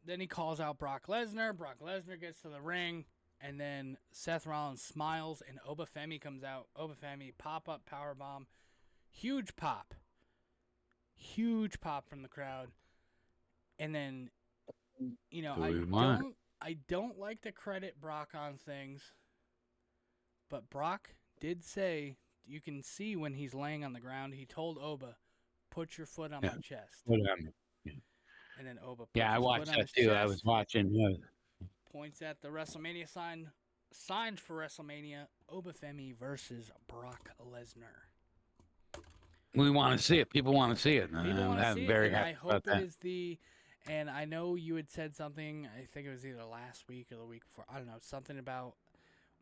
S4: Then he calls out Brock Lesnar. Brock Lesnar gets to the ring. And then Seth Rollins smiles and Oba Femi comes out. Oba Femi, pop-up powerbomb. Huge pop. Huge pop from the crowd. And then, I don't like to credit Brock on things. But Brock did say, you can see when he's laying on the ground, he told Oba, put your foot on my chest. And then Oba put
S3: I
S4: his
S3: watched
S4: foot on
S3: that
S4: his
S3: too.
S4: chest.
S3: I was watching.
S4: points at the WrestleMania signed for WrestleMania, Obafemi versus Brock Lesnar.
S3: We want to see it. People want to see it.
S4: People want to
S3: I'm
S4: see
S3: very
S4: it, and
S3: happy
S4: I
S3: about
S4: hope
S3: that.
S4: it is the. And I know you had said something. I think it was either last week or the week before. I don't know, something about.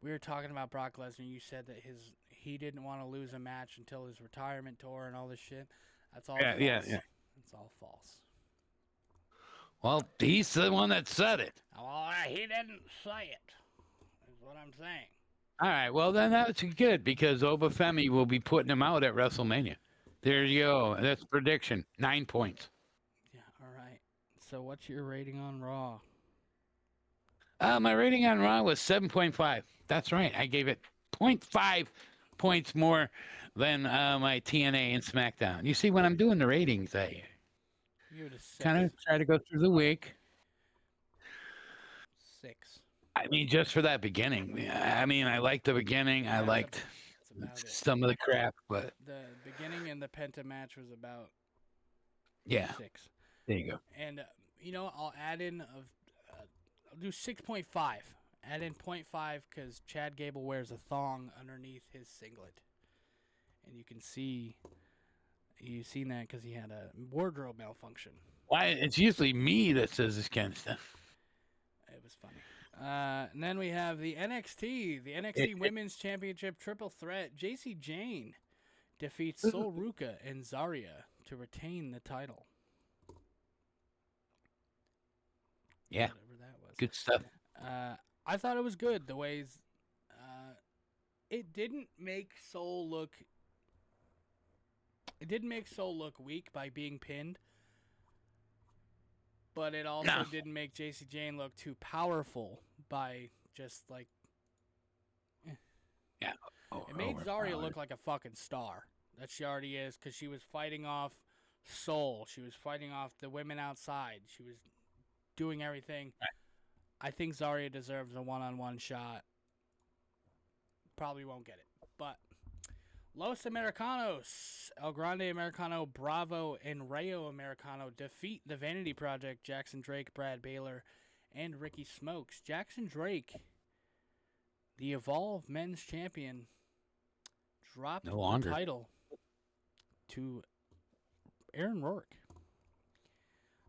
S4: We were talking about Brock Lesnar. You said that he didn't want to lose a match until his retirement tour and all this shit. That's all false.
S3: Yeah.
S4: It's all false.
S3: Well, he's the one that said it.
S4: Well, he didn't say it. Is what I'm saying.
S3: All right. Well, then that's good because Obafemi will be putting him out at WrestleMania. There you go. That's prediction. 9 points.
S4: Yeah. All right. So, what's your rating on Raw?
S3: My rating on Raw was 7.5. That's right. I gave it 0.5 points more than my TNA and SmackDown. You see, when I'm doing the ratings, I
S4: Give it a 6.
S3: kind of try to go through the week.
S4: 6.
S3: I mean, just for that beginning. I mean, I liked the beginning. I liked
S4: That's about it.
S3: some of the crap, but
S4: The beginning and the Penta match was about
S3: yeah,
S4: 6.
S3: there you go.
S4: And I'll add in I'll do 6.5. Add in 0.5 because Chad Gable wears a thong underneath his singlet, and you can see you've seen that because he had a wardrobe malfunction.
S3: Why? It's usually me that says this kind of stuff.
S4: It was funny. And then we have the NXT Women's Championship Triple Threat. JC Jane defeats Sol Ruka and Zarya to retain the title.
S3: Yeah,
S4: Whatever that was.
S3: good stuff.
S4: I thought it was good. The ways it didn't make Sol look. It didn't make Sol look weak by being pinned, but it also didn't make JC Jane look too powerful by just like.
S3: Yeah.
S4: It made Zarya look like a fucking star that she already is because she was fighting off Sol. She was fighting off the women outside. She was doing everything.
S3: Right.
S4: I think Zarya deserves a one-on-one shot. Probably won't get it. But Los Americanos, El Grande Americano, Bravo, and Rayo Americano defeat the Vanity Project, Jackson Drake, Brad Baylor, and Ricky Smokes. Jackson Drake, the Evolve Men's Champion, dropped
S3: No longer.
S4: the title to Aaron Rourke.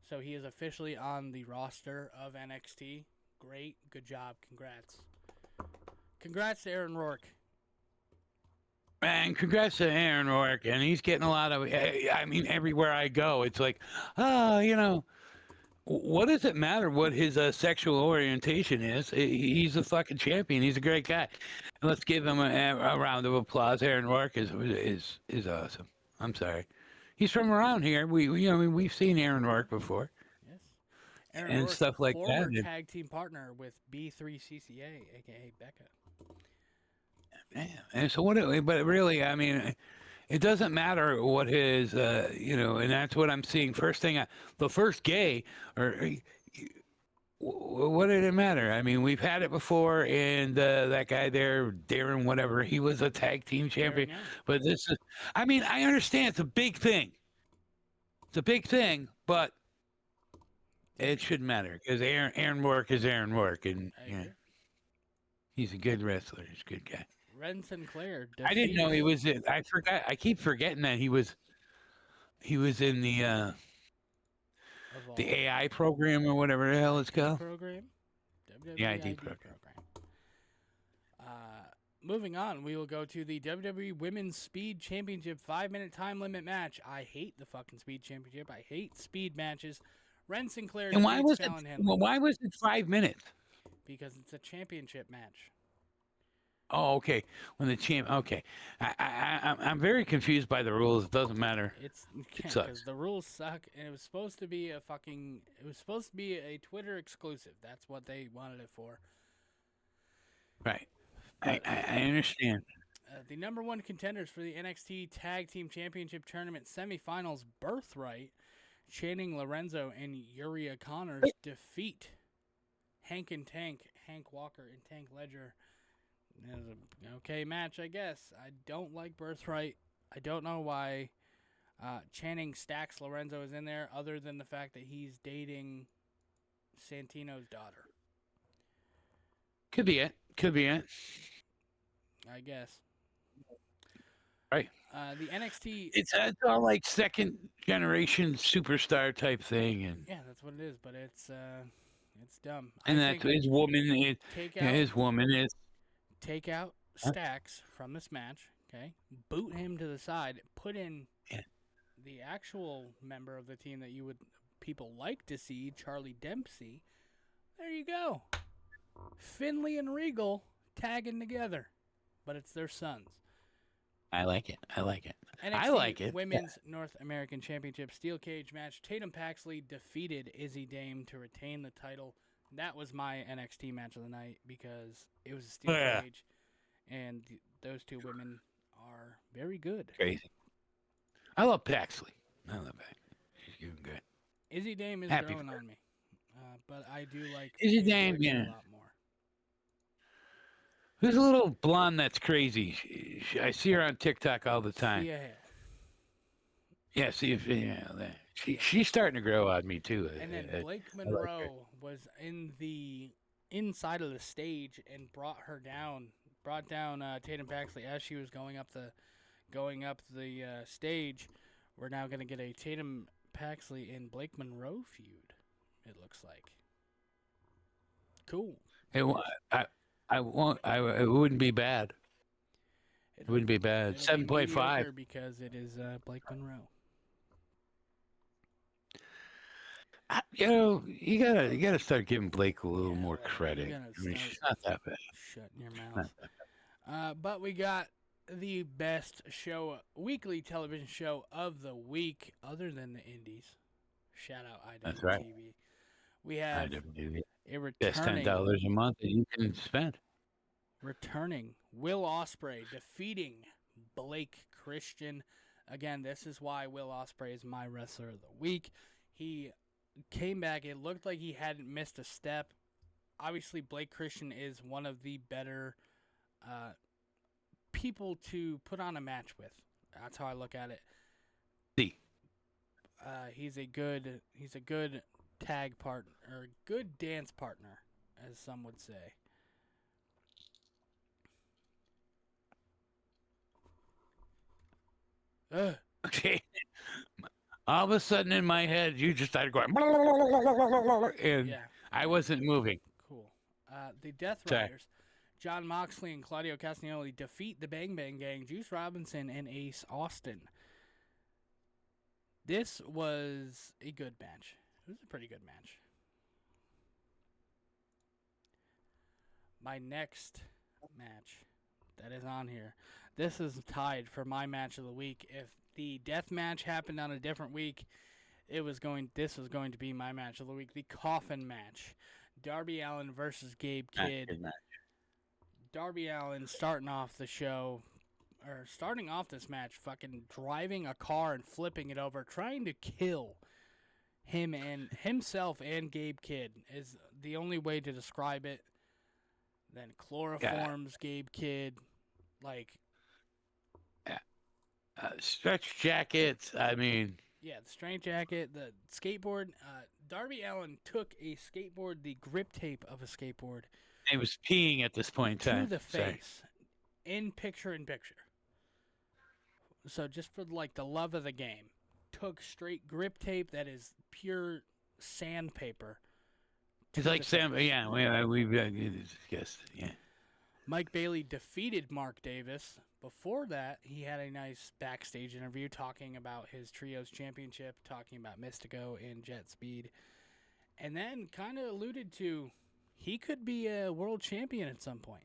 S4: So he is officially on the roster of NXT. Great. Good job. Congrats. Congrats to Aaron Rourke.
S3: Man, congrats to Aaron Rourke, and he's getting a lot of. I mean, everywhere I go, it's like, what does it matter what his sexual orientation is? He's a fucking champion. He's a great guy. Let's give him a round of applause. Aaron Rourke is awesome. I'm sorry, he's from around here. We've seen Aaron Rourke before.
S4: Yes. Aaron
S3: And
S4: Rourke,
S3: stuff like
S4: former
S3: that.
S4: tag team partner with B3CCA, a.k.a. BECCA.
S3: Yeah. And so but really, I mean, it doesn't matter what his, and that's what I'm seeing. The first gay, what did it matter? I mean, we've had it before, and that guy there, Darren, whatever, he was a tag team champion.
S4: Darren Young.
S3: But this is, I mean, I understand it's a big thing. It's a big thing, but it shouldn't matter because Aaron Rourke is Aaron Rourke, and
S4: I agree.
S3: he's a good wrestler. He's a good guy.
S4: Ren Sinclair.
S3: I didn't know he was in. I forgot. I keep forgetting that he was in the AI program or whatever the hell it's called.
S4: Program.
S3: The ID program.
S4: Moving on, we will go to the WWE Women's Speed Championship 5-minute time limit match. I hate the fucking Speed Championship. I hate speed matches. Ren Sinclair.
S3: And why was
S4: defeats
S3: it?
S4: Fallon Henley
S3: Why was it 5 minutes?
S4: because it's a championship match.
S3: Oh, okay. When the champ. Okay, I'm very confused by the rules. It doesn't matter.
S4: It's
S3: sucks.
S4: because the rules suck, and it was supposed to be a Twitter exclusive. That's what they wanted it for.
S3: Right. I understand.
S4: The number one contenders for the NXT Tag Team Championship Tournament semifinals, Birthright, Channing Lorenzo and Yuri Connors defeat Hank Walker and Tank Ledger. It was an okay match, I guess. I don't like Birthright. I don't know why Channing Stacks Lorenzo is in there, other than the fact that he's dating Santino's daughter.
S3: Could be it. Could be it.
S4: I guess.
S3: Right.
S4: The NXT.
S3: It's all like second generation superstar type thing, and
S4: Yeah, that's what it is. But it's dumb.
S3: and
S4: I
S3: that's
S4: think
S3: his woman is
S4: take
S3: yeah,
S4: out
S3: his woman is
S4: take out
S3: Huh?
S4: Stacks from this match. Okay, boot him to the side. Put in
S3: Yeah.
S4: the actual member of the team that you would people like to see, Charlie Dempsey. There you go. Finley and Regal tagging together, but it's their sons.
S3: I like it. I like it.
S4: NXT
S3: I like it.
S4: Women's North American Championship Steel Cage match. Tatum Paxley defeated Izzy Dame to retain the title. That was my NXT match of the night because it was a steel
S3: Yeah.
S4: cage, and those two women are very good.
S3: Crazy. I love Paxley. I love Paxley. She's doing good.
S4: Izzy Dame is
S3: Happy
S4: growing
S3: for her.
S4: on me, but I do like
S3: Izzy
S4: Tatum
S3: Dame,
S4: Paxley
S3: yeah.
S4: a lot more.
S3: Who's a little blonde that's crazy? I see her on TikTok all the time.
S4: Thea Hale.
S3: Yeah, see if she's starting to grow on me too.
S4: And then Blake
S3: her.
S4: Monroe was in the inside of the stage and brought down Tatum Paxley as she was going up the stage. We're now going to get a Tatum Paxley and Blake Monroe feud. It looks like cool.
S3: I won't. It wouldn't be bad. It wouldn't be bad.
S4: It'll be
S3: 7.5.
S4: mediocre because it is Blake Monroe.
S3: You gotta start giving Blake a little more
S4: right.
S3: credit.
S4: You
S3: I
S4: gotta
S3: mean,
S4: start
S3: she's not that bad.
S4: Shutting your
S3: Not
S4: mouth.
S3: that bad.
S4: But we got the best weekly television show of the week, other than the Indies. Shout out IWTV.
S3: That's right.
S4: We have
S3: IWTV.
S4: a
S3: That's
S4: returning,
S3: $10 a month that you can spend.
S4: Will Ospreay defeating Blake Christian. Again, this is why Will Ospreay is my wrestler of the week. He came back. It looked like he hadn't missed a step. Obviously, Blake Christian is one of the better people to put on a match with. That's how I look at it.
S3: See.
S4: He's a good tag partner, or good dance partner, as some would say.
S3: Okay. All of a sudden in my head, you just started going, and
S4: Yeah,
S3: I wasn't moving.
S4: cool. The Death
S3: Sorry.
S4: Riders, John Moxley and Claudio Castagnoli defeat the Bang Bang Gang, Juice Robinson and Ace Austin. This was a good match. It was a pretty good match. My next match that is on here, this is tied for my match of the week. If the death match happened on a different week, this was going to be my match of the week. The coffin match. Darby Allin versus Gabe Kidd.
S3: Good match.
S4: Darby Allin starting off this match, fucking driving a car and flipping it over, trying to kill himself and Gabe Kidd is the only way to describe it. Then chloroforms Gabe Kidd, like
S3: Stretch jackets. I mean,
S4: yeah, the straight jacket, the skateboard. Darby Allin took a skateboard, the grip tape of a skateboard,
S3: he was peeing at this point in
S4: to
S3: time.
S4: the
S3: Sorry.
S4: face, in picture. So just for like the love of the game, took straight grip tape that is pure sandpaper.
S3: It's
S4: to
S3: like
S4: the
S3: Sam.
S4: face.
S3: Yeah, we've guessed. Yeah.
S4: Mike Bailey defeated Mark Davis. Before that, he had a nice backstage interview talking about his Trios Championship, talking about Mystico and Jet Speed, and then kind of alluded to he could be a world champion at some point.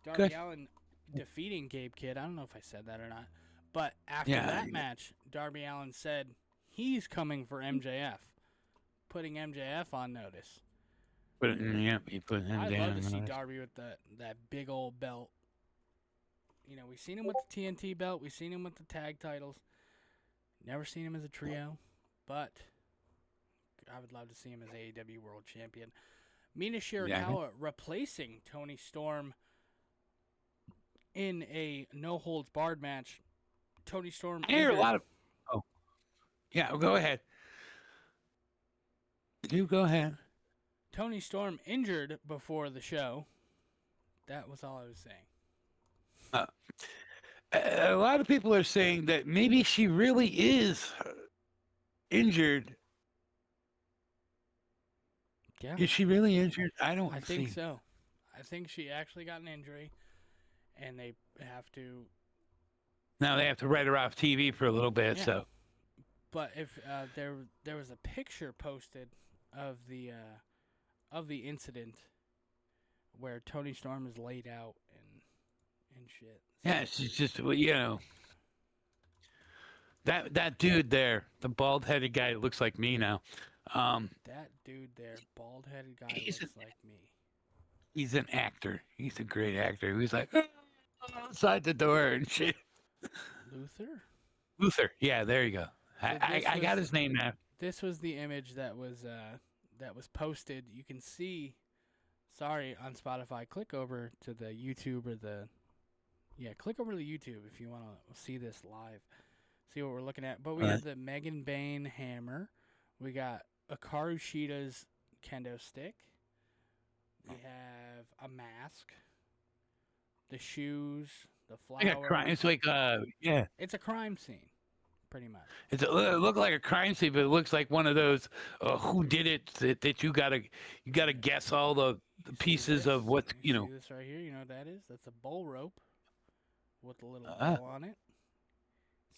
S4: Darby
S3: Good.
S4: Allin defeating Gabe Kidd. I don't know if I said that or not, but after
S3: Yeah,
S4: that
S3: you-
S4: match, Darby Allin said he's coming for MJF, putting MJF on notice.
S3: He put him
S4: I'd
S3: down.
S4: love to see
S3: on us.
S4: Darby with that big old belt. You know, we've seen him with the TNT belt. We've seen him with the tag titles. Never seen him as a trio, but I would love to see him as AEW World Champion. Mina Shirakawa replacing Tony Storm in a no-holds-barred match. Tony Storm.
S3: I hear a
S4: injured.
S3: lot of. Oh, yeah. Go ahead. You go ahead.
S4: Tony Storm injured before the show. That was all I was saying.
S3: A lot of people are saying that maybe she really is injured.
S4: Yeah.
S3: Is she really injured? I don't
S4: I think
S3: see.
S4: so. I think she actually got an injury, and they have to.
S3: Now they have to write her off TV for a little bit.
S4: Yeah.
S3: So
S4: But if there was a picture posted of the incident where Tony Storm is laid out and shit. So,
S3: yeah, she's just that dude there, the bald-headed guy, looks like me now.
S4: that dude there, bald-headed guy,
S3: He's
S4: looks like me.
S3: He's an actor. He's a great actor. He's like outside the door and shit. Luther. Yeah, there you go. I got his name now.
S4: This was the image that was posted. You can see. Sorry, on Spotify, click over to the YouTube or click over to YouTube if you want to see this live. See what we're looking at. But we have the Megan Bain hammer. We got Hikaru Shida's kendo stick. We have a mask. The shoes. The flowers.
S3: It's like yeah.
S4: It's a crime scene, pretty much.
S3: It looked like a crime scene, but it looks like one of those who did it that you gotta guess all the pieces of what
S4: See this right here. You know what that is? That's a bull rope with a little bow on it.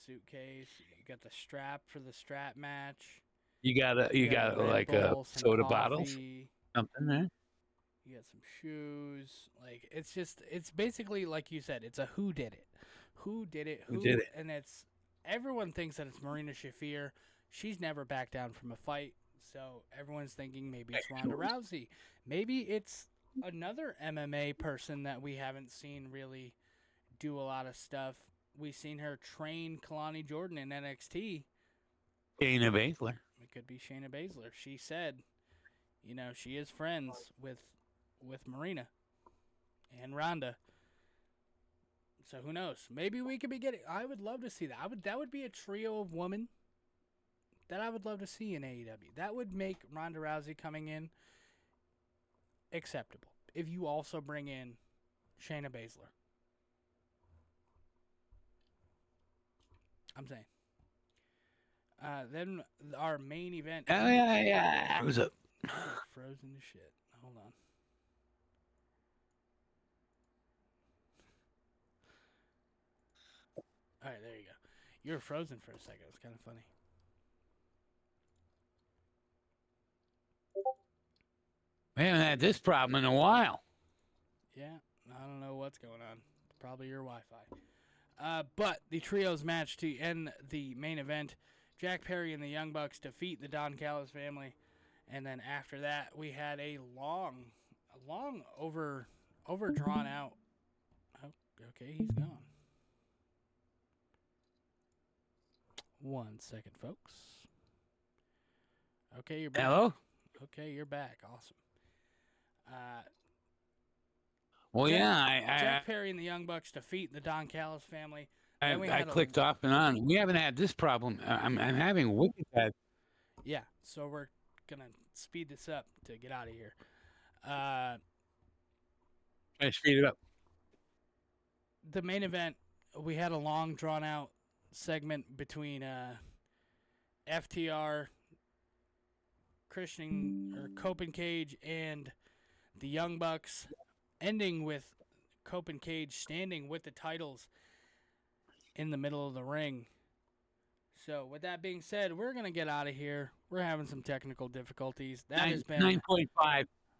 S4: Suitcase. You got the strap for the strap match.
S3: You got like
S4: Bull,
S3: soda
S4: coffee.
S3: bottles, something there.
S4: You got some shoes. Like it's basically like you said. It's a who did it, who did it, and it's everyone thinks that it's Marina Shafir. She's never backed down from a fight, so everyone's thinking maybe it's Ronda Rousey, maybe it's another MMA person that we haven't seen really do a lot of stuff. We've seen her train Kalani Jordan in NXT.
S3: Shayna Baszler.
S4: It could be Shayna Baszler. She said, she is friends with Marina and Ronda. So who knows? Maybe we could be getting. I would love to see that. That would be a trio of women that I would love to see in AEW. That would make Ronda Rousey coming in acceptable. If you also bring in Shayna Baszler. I'm saying. Then our main event.
S3: Oh yeah. Who's up?
S4: Frozen to shit. Hold on. All right, there you go. You were frozen for a second. It was kind of funny.
S3: We haven't had this problem in a while.
S4: Yeah, I don't know what's going on. Probably your Wi-Fi. But the trios match to end the main event. Jack Perry and the Young Bucks defeat the Don Callis family. And then after that, we had a long over drawn out. Oh, okay, he's gone. 1 second, folks. Okay, you're back.
S3: Hello?
S4: Okay, you're back. Awesome.
S3: Well,
S4: Jack Perry and the Young Bucks defeat the Don Callis family.
S3: I clicked off and on. We haven't had this problem. I'm having wicked bad.
S4: Yeah, so we're gonna speed this up to get out of here.
S3: I speed it up.
S4: The main event, we had a long drawn out segment between FTR, Copen Cage, and the Young Bucks, ending with Copen Cage standing with the titles in the middle of the ring. So with that being said, we're going to get out of here. We're having some technical difficulties. That has been
S3: 9.5.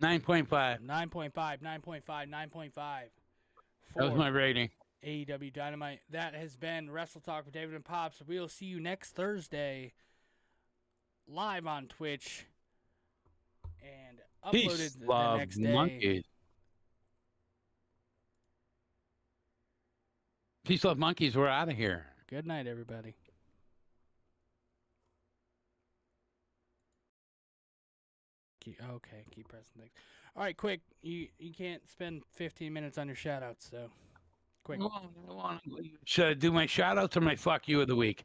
S3: 9.5.
S4: 9.5, 9.5, 9.5.
S3: That was my rating.
S4: AEW Dynamite. That has been Wrestle Talk with David and Pops. We'll see you next Thursday live on Twitch and uploaded
S3: Peace,
S4: the
S3: love,
S4: next day.
S3: monkeys. Peace, love, monkeys. We're out of here.
S4: Good night, everybody. Keep pressing things. All right, quick. You can't spend 15 minutes on your shout-outs, so quick.
S3: Should I do my shout-outs or my fuck you of the week?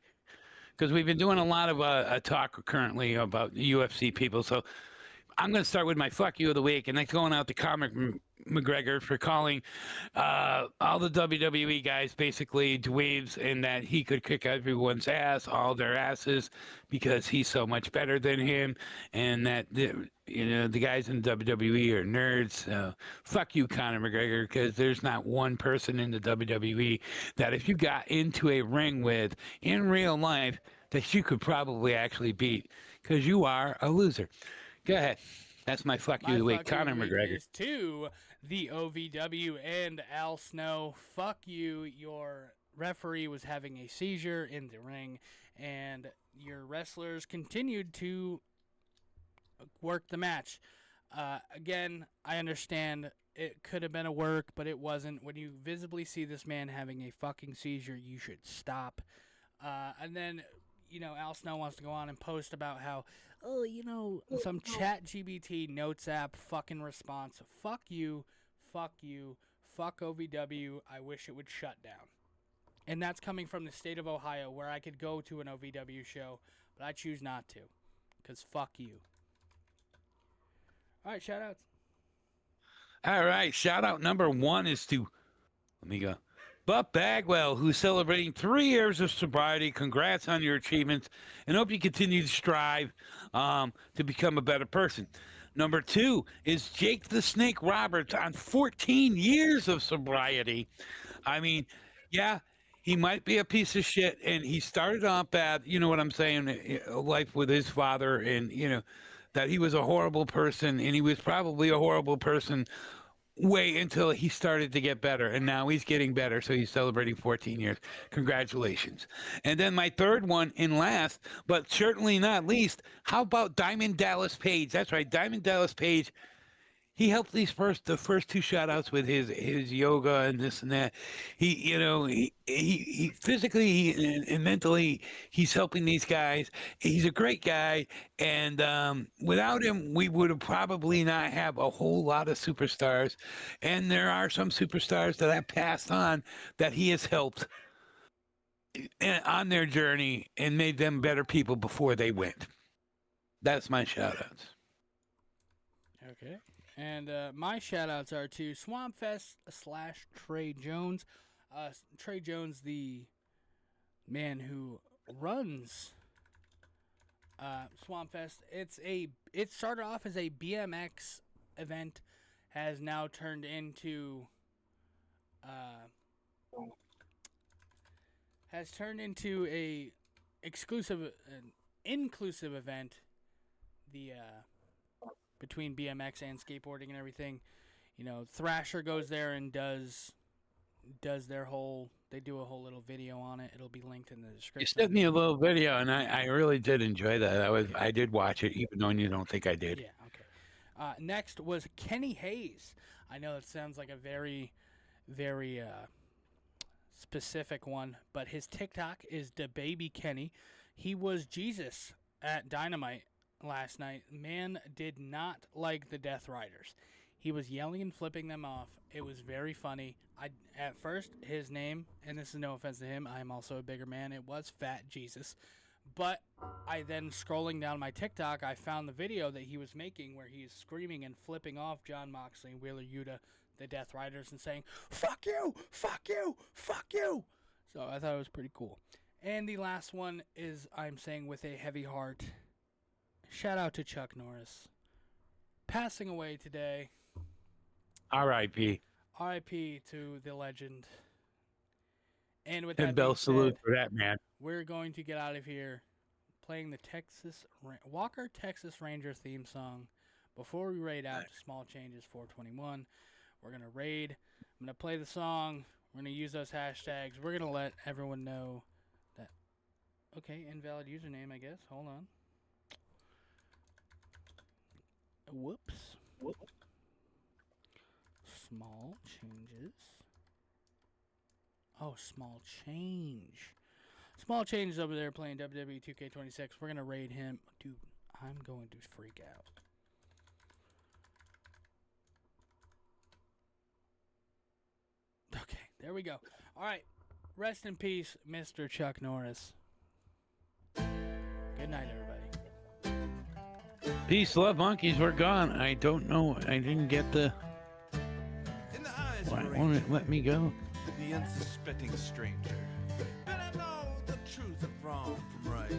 S3: Because we've been doing a lot of talk currently about UFC people. So I'm going to start with my fuck you of the week, and that's going out to Conor McGregor for calling all the WWE guys basically dweebs, and that he could kick everyone's ass, all their asses, because he's so much better than him, and that the guys in WWE are nerds. Fuck you, Conor McGregor, because there's not one person in the WWE that if you got into a ring with in real life that you could probably actually beat, because you are a loser. Go ahead. That's my fuck you of the week, Conor McGregor.
S4: Is to the OVW and Al Snow. Fuck you. Your referee was having a seizure in the ring, and your wrestlers continued to work the match. Again, I understand it could have been a work, but it wasn't. When you visibly see this man having a fucking seizure, you should stop. And then, Al Snow wants to go on and post about how, some chat GBT notes app fucking response. Fuck you, fuck OVW. I wish it would shut down. And that's coming from the state of Ohio, where I could go to an OVW show, but I choose not to, because fuck you. All right, shout outs.
S3: All right, shout out number one is to, Buff Bagwell, who's celebrating 3 years of sobriety. Congrats on your achievements, and hope you continue to strive to become a better person. Number two is Jake the Snake Roberts on 14 years of sobriety. I mean, yeah, he might be a piece of shit, and he started off bad, you know what I'm saying, life with his father, and, that he was a horrible person, and he was probably a horrible person way until he started to get better, and now he's getting better, so he's celebrating 14 years. Congratulations. And then my third one and last, but certainly not least, how about Diamond Dallas Page? That's right, Diamond Dallas Page. He helped the first two shout outs with his yoga and this and that. He physically and mentally, he's helping these guys. He's a great guy. And without him, we would have probably not have a whole lot of superstars. And there are some superstars that have passed on that he has helped on their journey and made them better people before they went. That's my shout outs.
S4: Okay. And my shout-outs are to Swampfest / Trey Jones. Trey Jones, the man who runs Swampfest. It started off as a BMX event, has now turned into a inclusive event. Between BMX and skateboarding and everything, Thrasher goes there and does their whole. They do a whole little video on it. It'll be linked in the description.
S3: You sent me a little video, and I really did enjoy that. I did watch it, even though you don't think I did.
S4: Yeah. Okay. Next was Kenny Hayes. I know it sounds like a very, very specific one, but his TikTok is DaBaby Kenny. He was Jesus at Dynamite last night. Man did not like the Death Riders. He was yelling and flipping them off. It was very funny. At first, his name, and this is no offense to him, I am also a bigger man, it was Fat Jesus. But I then, scrolling down my TikTok, I found the video that he was making where he is screaming and flipping off John Moxley and Wheeler Yuta, the Death Riders, and saying, "Fuck you! Fuck you! Fuck you!" So I thought it was pretty cool. And the last one is, I'm saying with a heavy heart, shout out to Chuck Norris, passing away today.
S3: R.I.P.
S4: R.I.P. to the legend. And with that
S3: And bell
S4: being
S3: salute
S4: said,
S3: for that, man.
S4: we're going to get out of here playing the Walker Texas Ranger theme song. Before we raid out to Small Changes 421, we're going to raid. I'm going to play the song. We're going to use those hashtags. We're going to let everyone know that. Okay, invalid username, I guess. Hold on. Whoops. Small changes. Oh, small change. Small change is over there playing WWE 2K26. We're going to raid him. Dude, I'm going to freak out. Okay, there we go. All right. Rest in peace, Mr. Chuck Norris. Good night, everybody.
S3: Peace, love, monkeys. We're gone. I don't know. I didn't get the.
S1: In the eyes
S3: Why
S1: of a
S3: won't it let me go?
S1: the unsuspecting stranger. Better know the truth of wrong from right.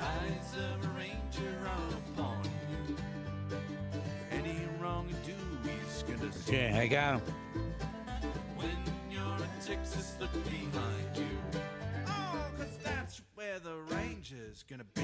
S1: Eyes of a ranger are upon you. Any wrong you do, he's gonna see.
S3: Okay, I got him.
S1: When you're in Texas, look behind you. Oh, 'cause that's where the ranger's gonna be.